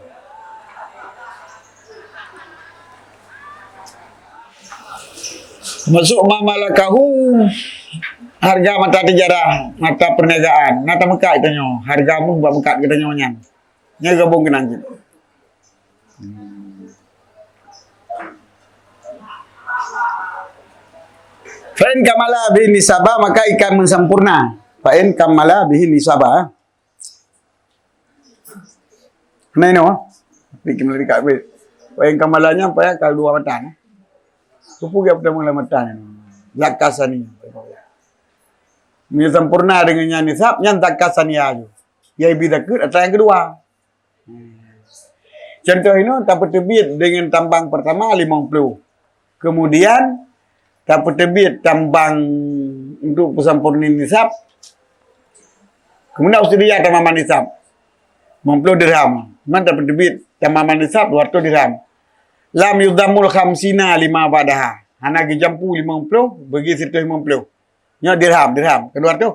Masuk mamalakahu harga mata tijarah, mata perniagaan, mata mekat katanya. Harga mu bak mekat katanya nyang. Nya gabung kenang gitu. Fa'in kamala bihi nisabah maka ikan sempurna. Fa'in kamala bihi nisabah. Nah ini bikin lagi kat bit. Fa'in kamalanya apa ya kalau 2 matan. Kupu dia pertama matan. Zakasani. Ni sempurna dengan yang nisab yang zakasani aja. Ya bidakut atau yang kedua. Contoh ini dapat terbit dengan tambang pertama 50. Kemudian dapat terbit tambang untuk pesempurna nisab. Kemudian usia tamaman nisab 50 dirham. Man dapat terbit tamaman nisab 200 dirham. Lam yudamul khamsina 5 ba'daha. Hana jampu 50 bagi situ 50. Nya dirham kedua tu.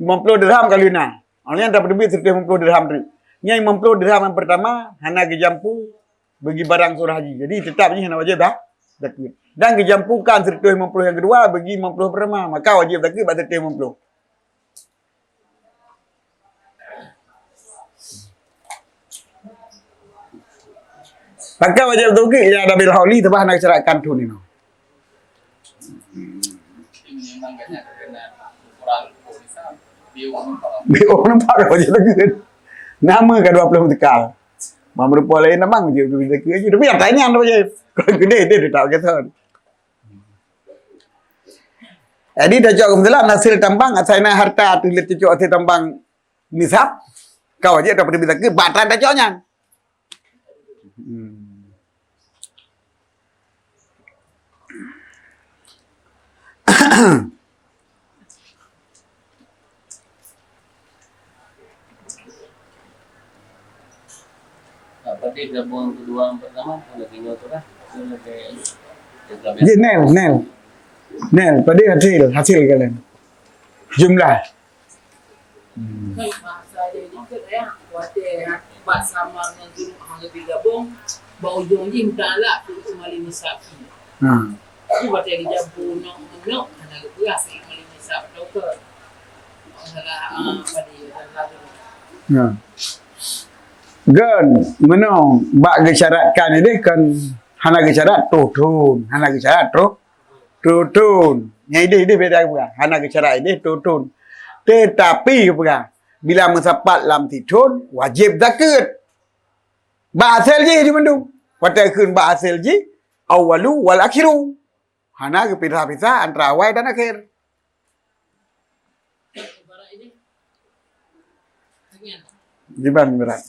50 dirham kali na. Yang dapat duit 50 dirham ni. Yang 50 dirham yang pertama hana gejampu bagi barang surah haji. Jadi tetapnya hana wajib dah zakat. Dan gejampukan 150 yang kedua bagi 50 pertama, maka wajib zakat pada 50. Maka wajib zakat ya ada bil hauli tabah nak cerahkan tu ni no.
Memang banyak kena ukuran bisa
Bio nampak wajib zakat. Nama kan 20 tekal. Mampu rupa lain namang je tu zakat je. Tapi yang tanya anda wajib. Kalau gede dia tak kata. Jadi dah jawab kebetulan hasil tambang asalnya harta tulis cucuk hasil tambang nisab. Kau aja dapat bisa ke batan dah jawabnya.
Berarti gabung kedua yang pertama lagi nyoto lah.
Jadi Nel pada hasil kalian. Jumlah.
Kalau masa dia dikit ya, wadah buat sama dengan guru hang lebih gabung, bau ujungnya mudahlah tu malin nisab. Tapi wadah dijampu nok hana lebih asal malin nisab doktor. Salah pada dalam.
Gan menong bak gesyaratkan ini kan hana gesyarat tutun, hana gesyarat tutun. Yang ide beda bukan. Hana gesyarat ini tutun. Tetapi bukan bila mensapat lam tidun wajib zakat. Ba asal je di mendung. Watakeun ba asal je awalu wal akhiru. Hana kepisah-pisah antara awal dan akhir.
Ibarat ini. Ringan.
Gimana berat?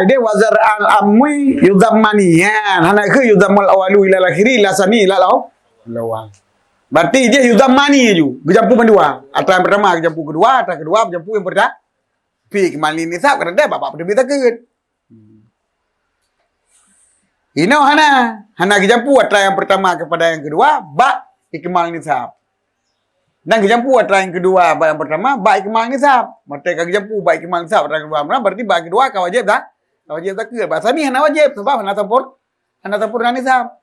Dia wazar al-amwi yudammaniyan. Hana ke yudammal awalu ila akhiri ila sani ila lawal. Berarti dia yudammani ju. Berjampu mendua. Atau yang pertama berjampu kedua, atau kedua berjampu yang pertama. Pi kemali nisab kerana dia bapak pada kita ke. Ino hana kejampu antara yang pertama kepada yang kedua, ba ikmal nisab. Dan kejampu antara yang kedua ba yang pertama, ba ikmal nisab. Maka kejampu ba ikmal nisab antara kedua berarti ba kedua kau wajib dah. Kau wajib zakat. Bahasa ni hana wajib sebab hana tampur nisab.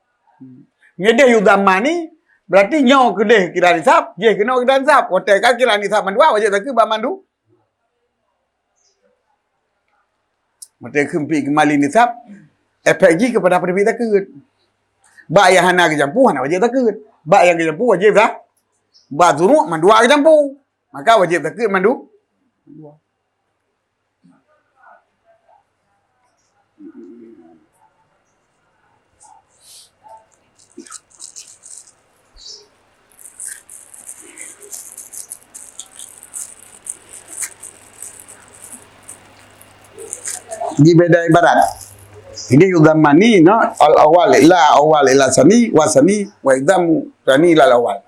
Ngede yudamani berarti nyo kedeh kira nisab, je kena kira nisab. Hotel kan kira nisab mandua wajib zakat ba mandu. Maka kempi kemali nisab efek ji kepada penerbit zakat. Ba yang hana kejampu hana wajib zakat. Ba yang kejampu wajib dah. Ba zuruk mandua kejampu. Maka wajib zakat mandu. Di beda ibarat. Ini yudamani no al awal ila sani wa sani wa idamu sani ila awal.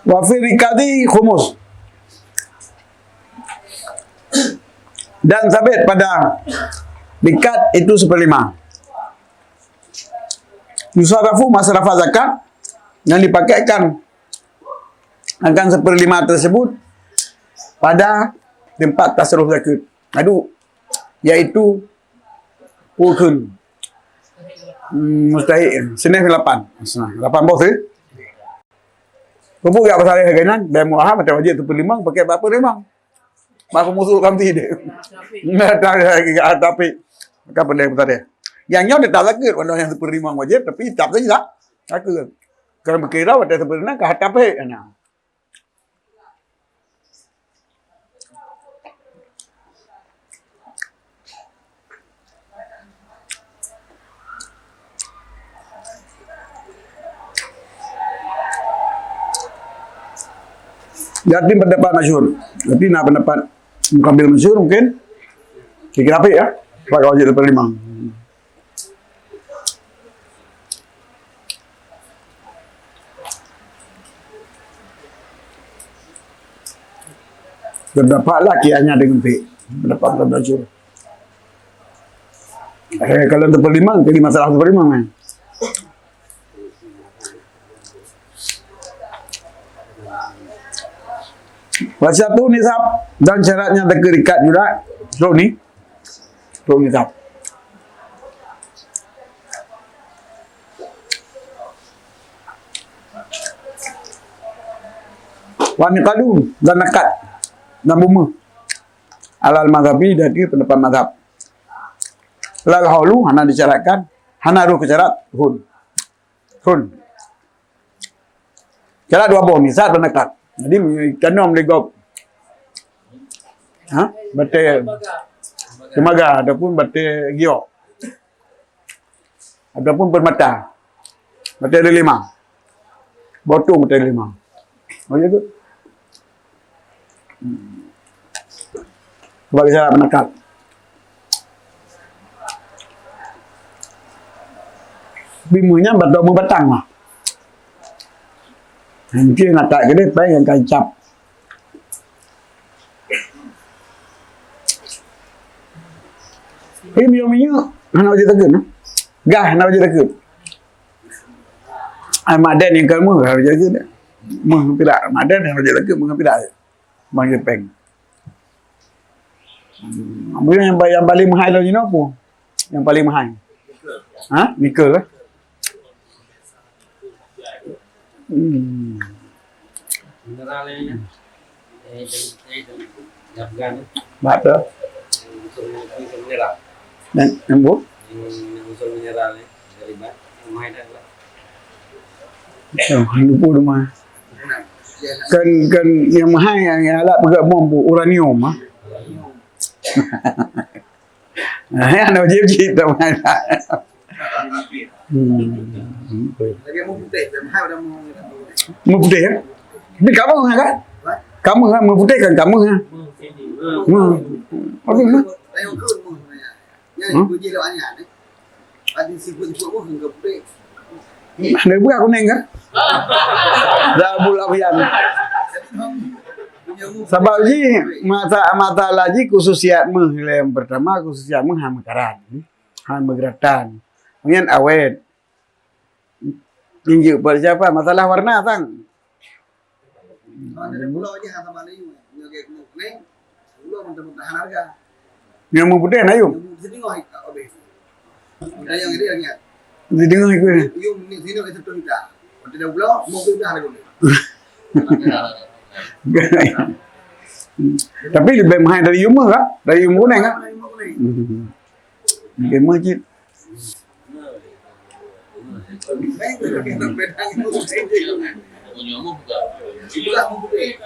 Wa fi rikadi khumus. Dan sabit pada rikat itu 1/5. Yusarafu masrafah zakat yang dipakaikan akan 1/5 tersebut pada tempat tasarruf zakat. Yaitu pukul mustahil seneh 8. 8 bos Kumpul gak pasal harganya dan muahab macam wajib 1/5 pakai berapa memang. Maka musuh kami dia. Tapi maka benda betul dia. Yang nyaw dia tak zakat walau yang 1/5 wajib tapi tak saja tak. Zakat. Kalau berkira pada 1/5 ke hati apa ana. Jadi pendapat masyhur. Tapi nak pendapat Muka bil masyhur mungkin. Kira apik ya. Pakai wajib daripada 5. Terdapatlah kianya dengan baik. Pendapat masyhur. Kalau untuk 5, jadi masalah untuk 5 kan. Satu nisab dan syaratnya terikat juga. Rukun nisab. Waniqadu dan nakat dan buma. Alal mazhabi dari pendapat mazhab. Lal haulu hana disyaratkan, hana ru kesyarat hun. Syarat 2 boh nisab dan nakat. Jadi kena melegop. Bate temaga ataupun bate giok. Ataupun permata. Bate ada 5. Botong bate ada 5. Oh ya tu. Sebagai syarat menekat. Bimunya betul membatang lah. Mungkin nak tak gede pengen kancap. Ini minyak nak wajib tegun. Gah nak wajib tegun. Madan yang kamu wajib tegun. Tidak madan yang wajib tegun tidak. Bagi peng. Yang paling mahal lagi apa? Yang paling mahal. Nikel lah.
Mineralnya Afgan
Betul.
unsur mineral
Dan embo.
unsur mineralnya dari main adalah
Lupa rumah. Kan yang mahal yang alat pegat bom uranium Yang wajib tak mahal.
Lagi mau putih, mahal dah mau.
Mu putih ya? Tapi kamu kan? Kamu kan mu putih kan kamu kan? Okey mah.
Tayo kun mo sebenarnya. Yang puji doanya ni. Ada siput-siput mo hingga putih.
Ada buka kuning kan? Dah bulan apian. Sebab ji mata lagi khususiat meh yang pertama khususiat meh hamakaran. Hamageratan. Kemudian awet. Tinggi pada siapa? Masalah warna tang.
Ada pulau aja sama Melayu. Nyoge kuning. Pulau mentah-mentah harga.
Yang mu putih na yum.
Jadi ngoi obeh. Ada yang ini lagi.
Jadi dengar ikut.
Yung ni sino itu tu kita. Tidak pulau mau kita harga ni.
Tapi lebih mahal dari yum kan? Dari yum kuning kan? Ke masjid.
Punyamu bukan.
Itulah mau putih.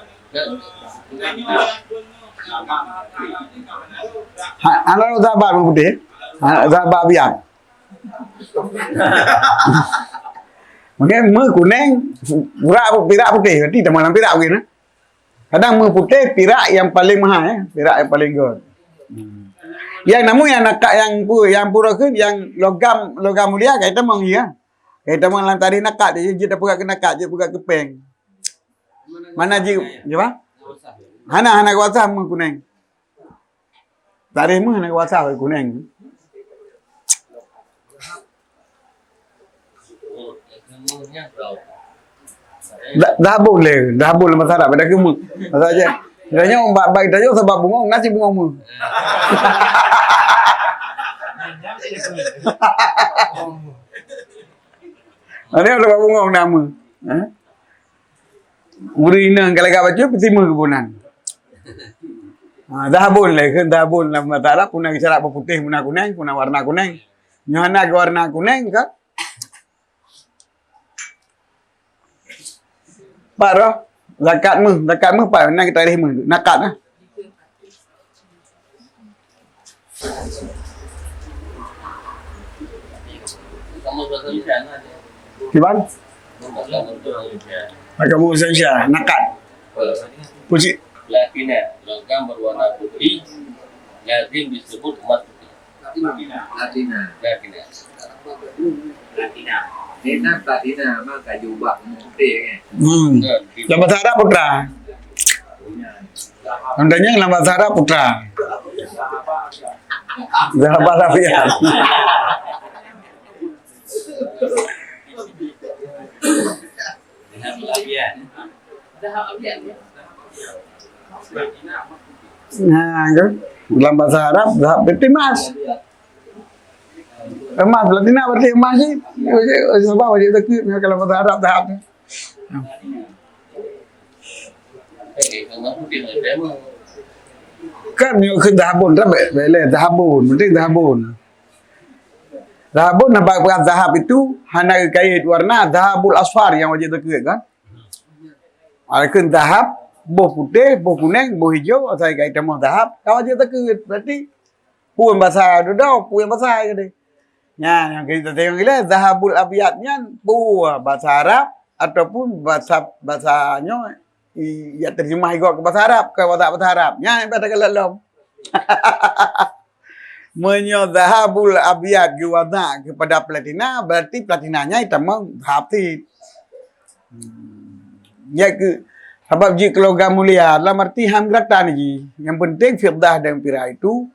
Anak sahabat mu putih. Sahabat biar. Mungkin mu kuning, pirak putih. Berarti teman pirak mungkin. Kadang mu putih, pirak yang paling mahal. Pirak yang paling gold. Yang namun yang nakak yang pura ke yang logam mulia kita mong ya. Kita mong lang tadi nakak dia kita buka ke nakak je buka ke peng. Mana ji apa? Hana kuasa mu kuning. Tadi mu hana kuasa kuning. Dah boleh masalah pada kamu. Masalah je. Dia baik dah sebab bunga nasi bunga mu. Ada orang bunga nama. Urina kalau kau baca pertima kebunan. Dah boleh kan dah boleh masalah kunang syarat putih kunang warna kuning. Nyana warna kuning kan? Parah zakat mu apa nak kita tarikh mu nakat lah.
Kamu bahasa Indonesia ada.
Gimana? Kamu Indonesia nakat. Puji
Platina, logam berwarna putih, lazim disebut emas putih.
Latina.
Platina.
Ini kan platina mah kayu bak putih kan.
Dalam bahasa Arab putra. Tandanya dalam bahasa Arab putra. Dalam bahasa Arab.
Dahab abian ya.
Nah, kan? Dalam bahasa Arab, zahab berarti emas. Emas, platina berarti emas sih. Sebab wajib takut kalau bahasa Arab zahab.
Emas putih ada mah.
Kan yang ke zahabun, tak boleh zahabun, penting zahabun. Zahabun nampak pekat zahab itu hanya kait warna zahabul asfar yang wajib takut kan? Alkan zahab, boh putih, boh kuning, boh hijau, saya kait sama zahab, kau wajib takut. Berarti pun bahasa duduk, pun bahasa gitu. Ya, yang kita tengok ini zahabul abiyatnya pun bahasa Arab ataupun bahasanya ya terjemah juga ke bahasa Arab, ke bahasa Arab. Ya, yang kata kelelom. Zahabul abiyat giwadna kepada platina, berarti platinanya itu memang hati. Ya ke sebab jika logam mulia dalam arti hamgratan ji. Yang penting fiddah dan pira itu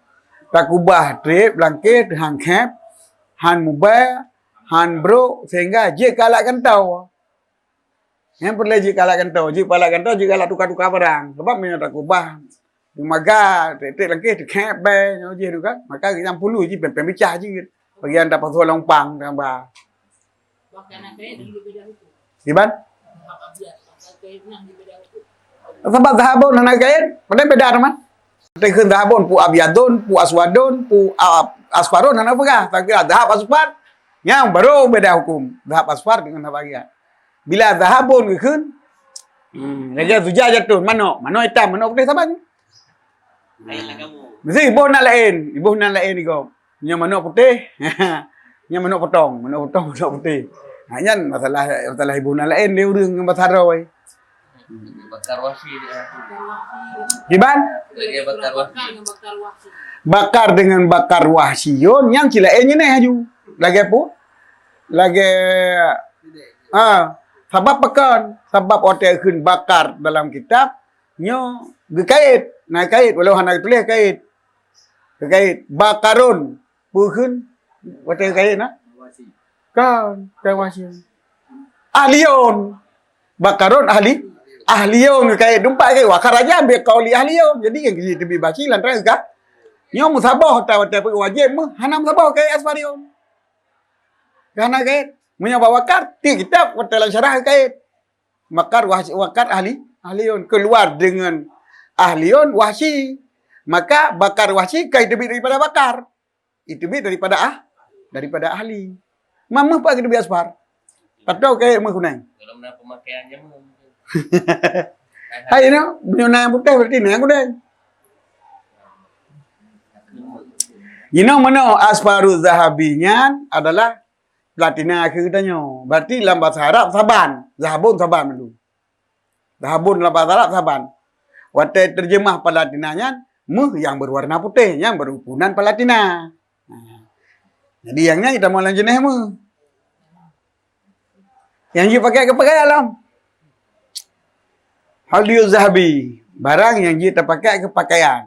takubah trip blanket hang cap han mubah han bro sehingga je kalakkan tahu. Yang perlu je kalakkan tahu, je kalakkan tahu je kalak tukar-tukar barang. Sebab mina takubah maga trip blanket cap bay je tu kan. Maka kita puluh je pembicah je. Bagian dapat tolong pang tambah.
Bahkan ada yang berbeda hukum.
Gimana?
Dahab abian, pakai nang berbeda hukum.
Sebab zahabun anak kain, pada beda teman. Tekan zahabun, pu abiyadun, pu aswadun, pu asfarun, anak apa? Tak kira zahab asfar, yang baru beda hukum. Zahab asfar dengan zahab abiyad. Bila zahabun kan, lagi tujuh jatuh, mano hitam, mano putih sama ni. Mesti ibu nak lain ni kau. Yang mano putih, yang mano potong putih. Hanya masalah ibu nak lain dia urang dengan bahasa Arab.
Bakar wasi dia.
Gimana?
Lagi bakar wasi.
Bakar wasi.
Bakar dengan bakar wahsyun yang cilainnya ni haju. Lagi apa? Lagi sebab pekan, sebab hotel kun bakar dalam kitab nyo gekait. Nah kait walau hana tulis kait. Kait bakarun pukun hotel kait nah. Kan wahsyun. Ahliun. Bakarun ahliun kait dumpak ke wakar aja ambil kauli ahliun. Jadi yang kita lebih baca lantaran ka. Nyo musabah hotel wajib mah hana musabah kait asfariun. Karena kait punya wakar ti kitab hotel syarah kait. Wakar ahliun keluar dengan ahliun wahsi. Maka bakar wahsi kait lebih daripada bakar. Itu lebih daripada ahli. Mama pak kita biasa par. Tak tahu kait mah kunang.
Kalau mana pemakaiannya mah.
Hai no, punya putih berarti nang kunang. Mana asfaru zahabinya adalah platina katanya. Berarti dalam bahasa Arab saban, zahabun saban dulu. Zahabun dalam bahasa Arab saban. Waktu terjemah platinanya yang berwarna putih, yang berukuran platina. Jadi yangnya kita mau lanjut jenis mu. Yang dia pakai alam. Hadiyu zahabi, barang yang dia terpakai ke pakaian.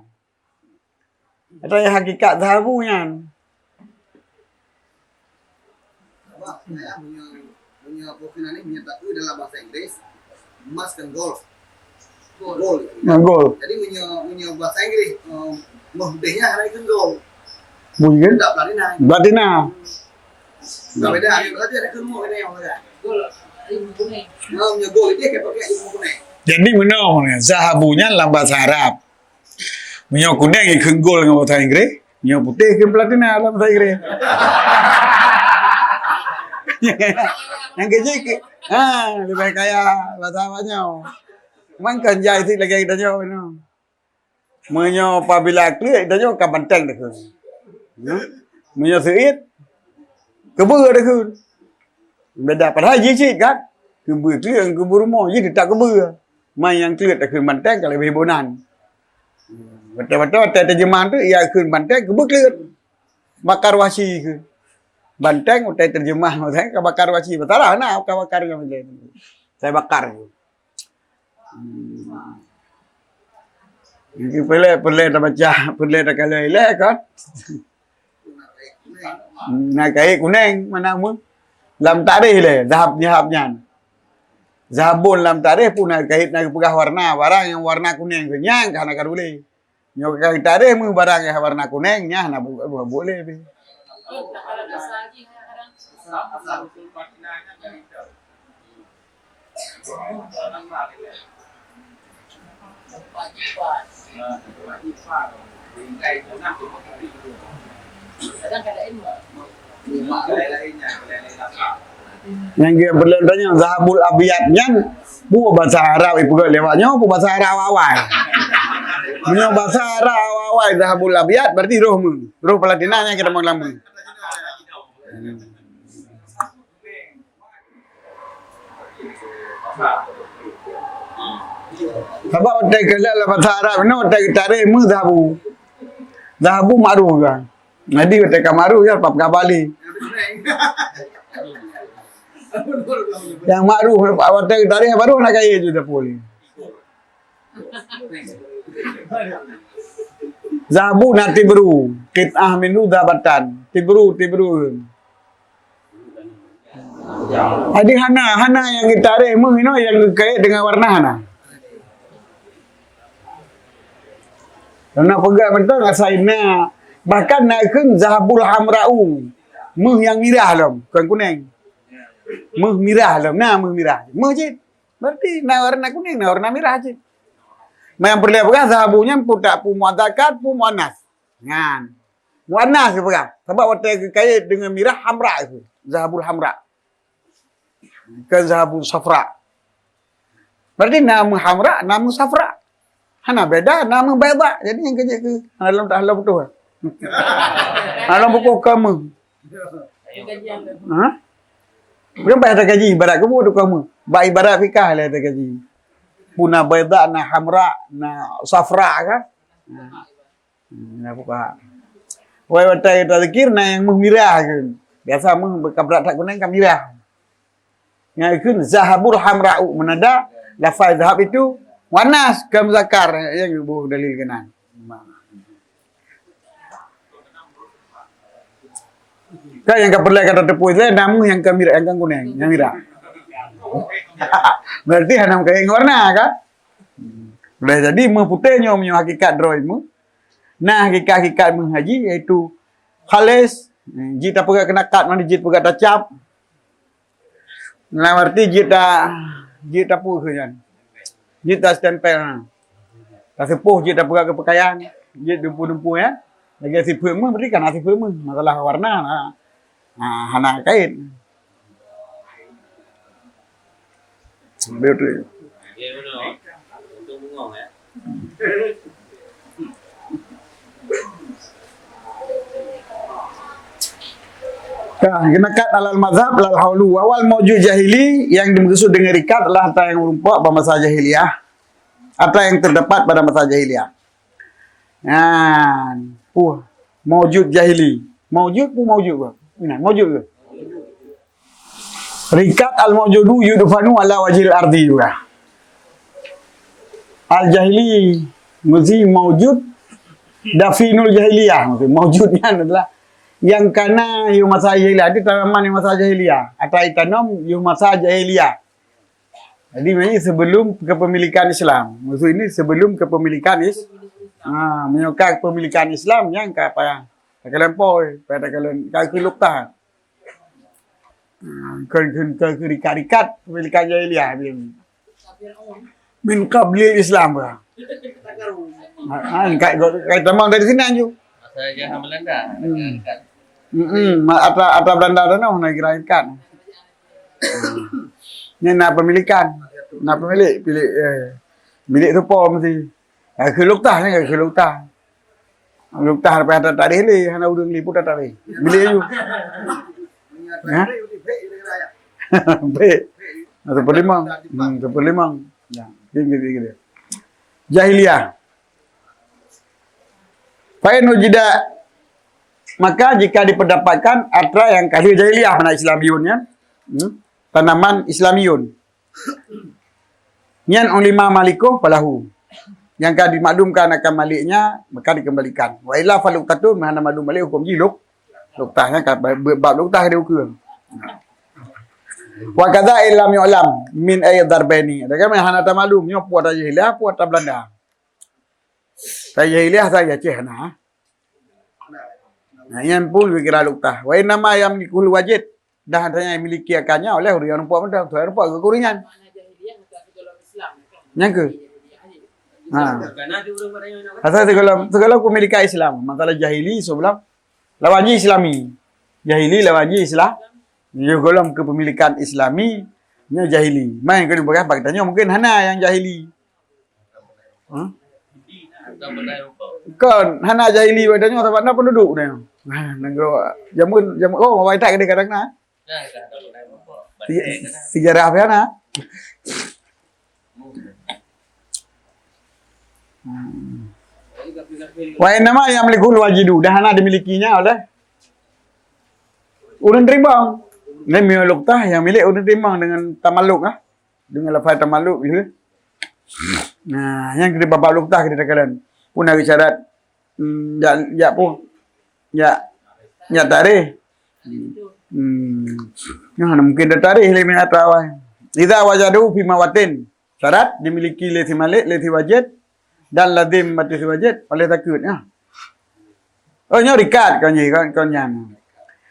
Atau yang hakikat zahabunya.
Punya profil ini menyatakan dalam bahasa Inggris emas dan gold. Gold. Jadi punya bahasa Inggris mudahnya hari itu gold.
Mungkin.
Tidak
Platina.
Tidak beda. Yang berarti ada ilmu ini yang ada.
Gol, ilmu kuning.
Punya gold dia kayak pakai ilmu kuning.
Jadi mana zahabunya dalam bahasa Arab. Punya kuning yang gol dengan bahasa Inggris. Punya putih ke platina dalam bahasa Inggris. Yang kecil lebih kaya bahasa Arabnya. Mangkan jai sih lagi kita jauh no. Menyo apabila klik kita jauh kapan teng dah kun. Menyo seit kebur dah kun. Beda padahal jicit kan. Kebur klik kebur rumah jadi tak kebur. Mai yang klik dah kun manteng kalau lebih bonan. Betul-betul terjemahan tu ia keun banteng ke bekleut. Bakar wasi ke. Banteng utai terjemah saya ke bakar wasi. Betul lah nak ke bakar ke macam. Saya bakar. Ini boleh dah baca, boleh dah kalau elok kan. Nak kain kuning mana mu? Lam tarikh le, zahab-zahabnya. Zabun lam tarikh pun nak kait nak pegah warna, barang yang warna kuning ke nyang kana kadule. Nyo kait tarikh mu barang yang warna kuning nyah nak boleh be.
Tak ada dasar lagi kadang.
Yang dia belum tanya zahabul abiyatnya bu bahasa Arab ibu lewatnya bu bahasa Arab awal. Punya bahasa Arab awal zahabul abiyat berarti roh mu. Roh pelatinanya kita mau lama. Sebab otak kelak lah bahasa Arab ni otak tarik mu zahabu. Zahabu maru kan. Jadi otak maru ya pap kabali. Yang maru otak tarik baru nak kaya je dah boleh. Zahabu na tibru, kit'ah minu dabatan. Tibru. Jadi hana yang ditarik mu yang kait dengan warna hana. Karena pegang betul asaina bahkan naikkan zahabul hamra'u. Meh yang mirah lam, bukan kuning. Meh mirah lam, meh mirah. Meh je. Berarti warna kuning, warna mirah je. Yang perlu pegang zahabunya putak pu muadzakat pu muannas. Ngan. Muannas ke pegang. Sebab waktu kait dengan mirah hamra itu. Zahabul hamra. Bukan zahabul safra. Berarti nama hamra, nama safra. Hana beda, nama beda. Jadi yang kerja ke dalam tak halau betul. Dalam buku kamu. Ha? Bukan bahasa kaji ibarat kamu tu kamu. Ba ibarat fikah lah tu kaji. Puna beda na hamra na safra kan. Nah buka. Wai watai tazkir na yang mirah kan. Biasa meng kabrat tak kuning kan mirah. Yang ikun zahabul hamra'u menada lafaz zahab itu wanas ke muzakkar yang ibu dalil kenan. Kan yang keperlu kata tepuk itu namu yang kemirah yang kuning, yang mirah. Berarti hanam kain warna kan? Boleh jadi memputihnya punya hakikat droimu. Nah hakikat haji iaitu khalis, jit apa kena kat mana jit pegat tacap. Nah berarti jit apa ke kan? Jit tak stempel. Tak sepuh jit tak pegat ke pakaian. Jit dumpu-dumpu ya. Lagi si firma berikan si firma. Masalah warna hana kain. Betul.
Ya benar. Untuk bengong ya.
Kena kat alal mazhab lal haulu awal mawjud jahili yang dimaksud dengan rikat adalah harta yang merumpuk pada masa jahiliyah atau yang terdapat pada masa jahiliyah. Mawjud jahili. Mawjud pun mawjud ke? Mawjud ke? Rikat al-mawjudu yudfanu ala wajhil ardi juga. Al-jahili mesti mawjud dafinul jahiliyah. Mawjudnya adalah yang kana yu masa jahiliyah. Itu tanaman yang masa jahiliyah. Atau itanam yu masa jahiliyah. Jadi ini sebelum kepemilikan Islam. Maksud ini sebelum kepemilikan menyokak kepemilikan Islam yang ke apa? Tak kelempoi, pada kelukta. Rikat kepemilikan jahiliyah min qablil Islam bah. Kait tamang dari sini anju.
Masa jahat Belanda.
Atau Belanda tu nak kirakan. Ni nak pemilikan, nak pemilik, milik tu pom mesti. Kelukta ni kelukta. Kelukta apa yang tak ada hana udang liput tak ada. Milik you. Baik. Seperlimang. Ya, gini. Jahiliyah. Fa'in wujida, maka jika diperdapatkan atra yang kahli jahiliyah mana Islamiyun ya. Tanaman Islamiyun. Nyan ulima malikuh falahu. Yang kan dimaklumkan akan maliknya maka dikembalikan. Wa illa faluqatun mana maklum malik hukum jiluk. Luktahnya bab luktah dia ukur. Wa kadza illam yu'lam min ay darbaini. Ada kan hana tamalum nyo puat jahiliyah puat Belanda. Saya jahiliyah saya cehna. Nah, yang pun kira luktah. Wa nama yang mikul wajid. Dah hanya miliki akannya oleh orang rumput dah. Orang rumput ke kuringan. Yang ke? Asal segala memiliki Islam. Masalah jahili sebelum lawanji Islami. Jahili lawanji Islam. Dia golong kepemilikan Islami. Nya jahili. Main kena berapa katanya mungkin hana yang jahili. Kan hana jahili wadanya tempat nak penduduk dia. Negara jamun oh mau tak dia kadang nak. Sejarah apa na? Wa nama yang milikul wajidu dah hana dimilikinya oleh urang timbang. Ini mioluktah yang milik urang timbang dengan tamaluk ah. Dengan lafaz tamaluk gitu. Nah, yang kita babak luktah kita kalian. Pun ada syarat ya pun ya tarikh. Nah, mungkin ada tarikh le min atawai. Idza wajadu fi mawatin. Syarat dimiliki lati malik, lati wajid dan lazim mati wajid oleh takut ya. Oh, nyo rikat kan yang.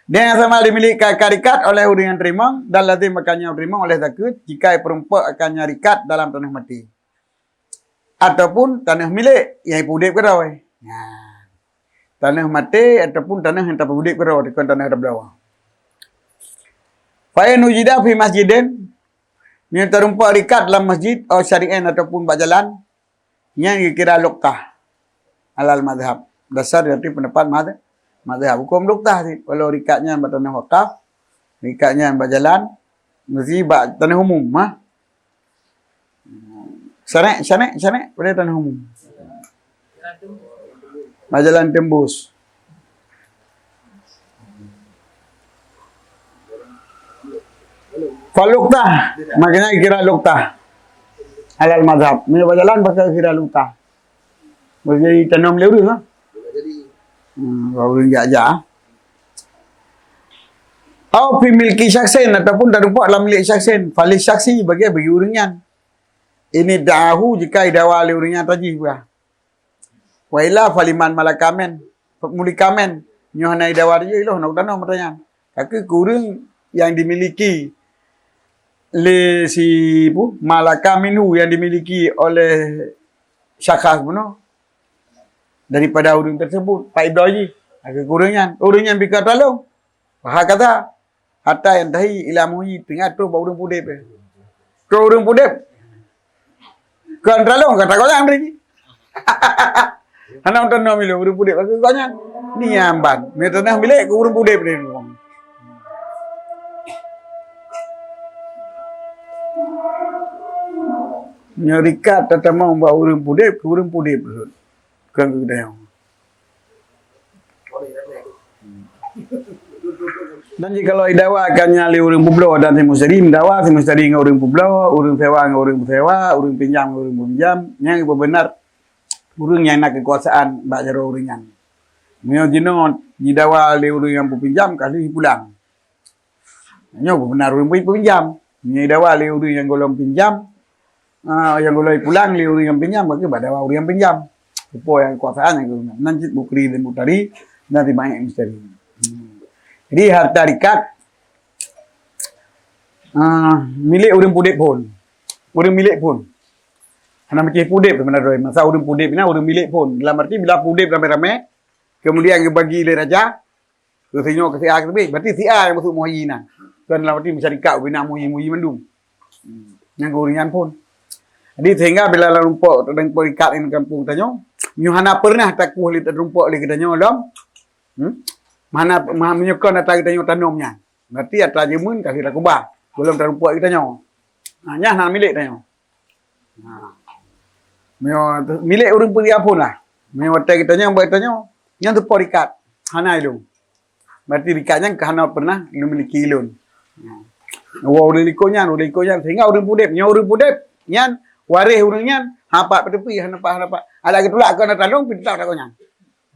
Dia sama dimiliki karikat oleh orang yang terima dan lazim makanya terima oleh takut jika perempuan akan nyarikat dalam tanah mati. Ataupun tanah milik yang pudip ke dah. Tanah mati ataupun tanah yang tak pudip ke dah. Di tanah ada bawah. Fa'in ujida fi masjidin. Yang terumpak rikat dalam masjid atau syari'in ataupun berjalan. Yang dikira luktah. Alal madhab. Dasar dari pendapat madhab. Hukum luktah sih. Walau rikatnya bertanah wakaf. Rikatnya berjalan. Mesti tanah umum. Sanek pada tanah umum. Jalan tembus. Faluktah, makanya kira luktah. Alal mazhab. Punya berjalan pakai kira luktah. Berjadi tanam lurus lah. Baru jajah. Atau miliki syaksin ataupun dah rupak dalam milik syaksin. Falis syaksi bagi uringan. Ini dahu jika idawali urinya tajih bah. Wa ila faliman malakamen. Mulikamen. Nyohana idawali je iloh nak tanah matanya. Kaki kurung yang dimiliki le si malakaminu yang dimiliki oleh syakhs puno daripada urang tersebut. Pak Ibrahim kaki kurungnya. Urungnya bika talong. Wah kata hatta yang tahi ilamuhi tengah tu bau urang pudip. Kau urang pudip kan terlalu kata kau yang lagi. Anak tanah milik urang pudip kau yang ni amban. Ni tanah milik urang pudip ni. Nyarikat tata mau bawa urang pudip kan kedai. Dan jika kalau idawa akan nyali urang publo dan muslim dawa si mustari ngau urang publo, urang sewa ngau urang sewa, urang pinjam ngau urang pinjam, yang benar urang yang nak kekuasaan bak jero uringan. Mio jino didawa le urang yang pinjam kali pulang. Nyo benar urang pinjam, ni dawa le urang yang golong pinjam, yang golong pulang le urang yang pinjam bagi badawa urang yang pinjam. Upo yang kekuasaan yang golong. Nanti bukri dan mutari nanti banyak misteri. Jadi harta rikat milik urang pudip pun. Urang milik pun. Hana macam pudip sebenarnya. Masa urang pudip ni urang milik pun. Dalam arti bila pudip ramai-ramai kemudian bagi le raja ke tengok ke si A ke B. Berarti si A yang masuk muhayyinan. Kan dalam arti masyarakat bina muhayyi mandum. Yang uringan pun. Jadi sehingga bila rumput dan rikat di kampung tanyo, nyuhana pernah takuh li rumput li tanyo dalam. Mana menyokong atas kita nyo tanamnya. Berarti atas jemun kasih dah kubah. Belum terumpuat kita nyo. Nyah nak milik kita nyo. Milik urang pun dia pun lah. Milik kita nyo buat kita nyo. Yang tu porikat. Hanai lu. Berarti rikatnya kerana pernah memiliki ilun. Orang likonya, sehingga orang pudep, nyan waris orangnya hapat petepi hanapak. Ala ketulak kau nak tolong pintar tak kau nyan.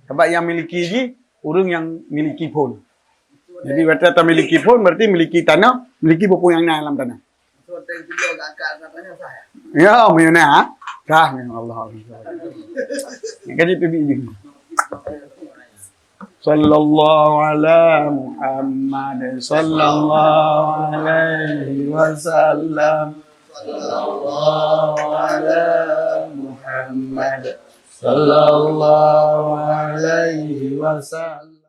Sebab yang miliki ji orang yang miliki pun. Jadi berarti tak miliki pun berarti miliki tanah, miliki buku yang dalam tanah.
So, tadi tu dia agak katanya saya.
Ya, mana? Sah, Allah. Kaji tu di. Sallallahu ala Muhammad sallallahu alaihi wasallam. Sallallahu ala Muhammad sallallahu alaihi wasallam.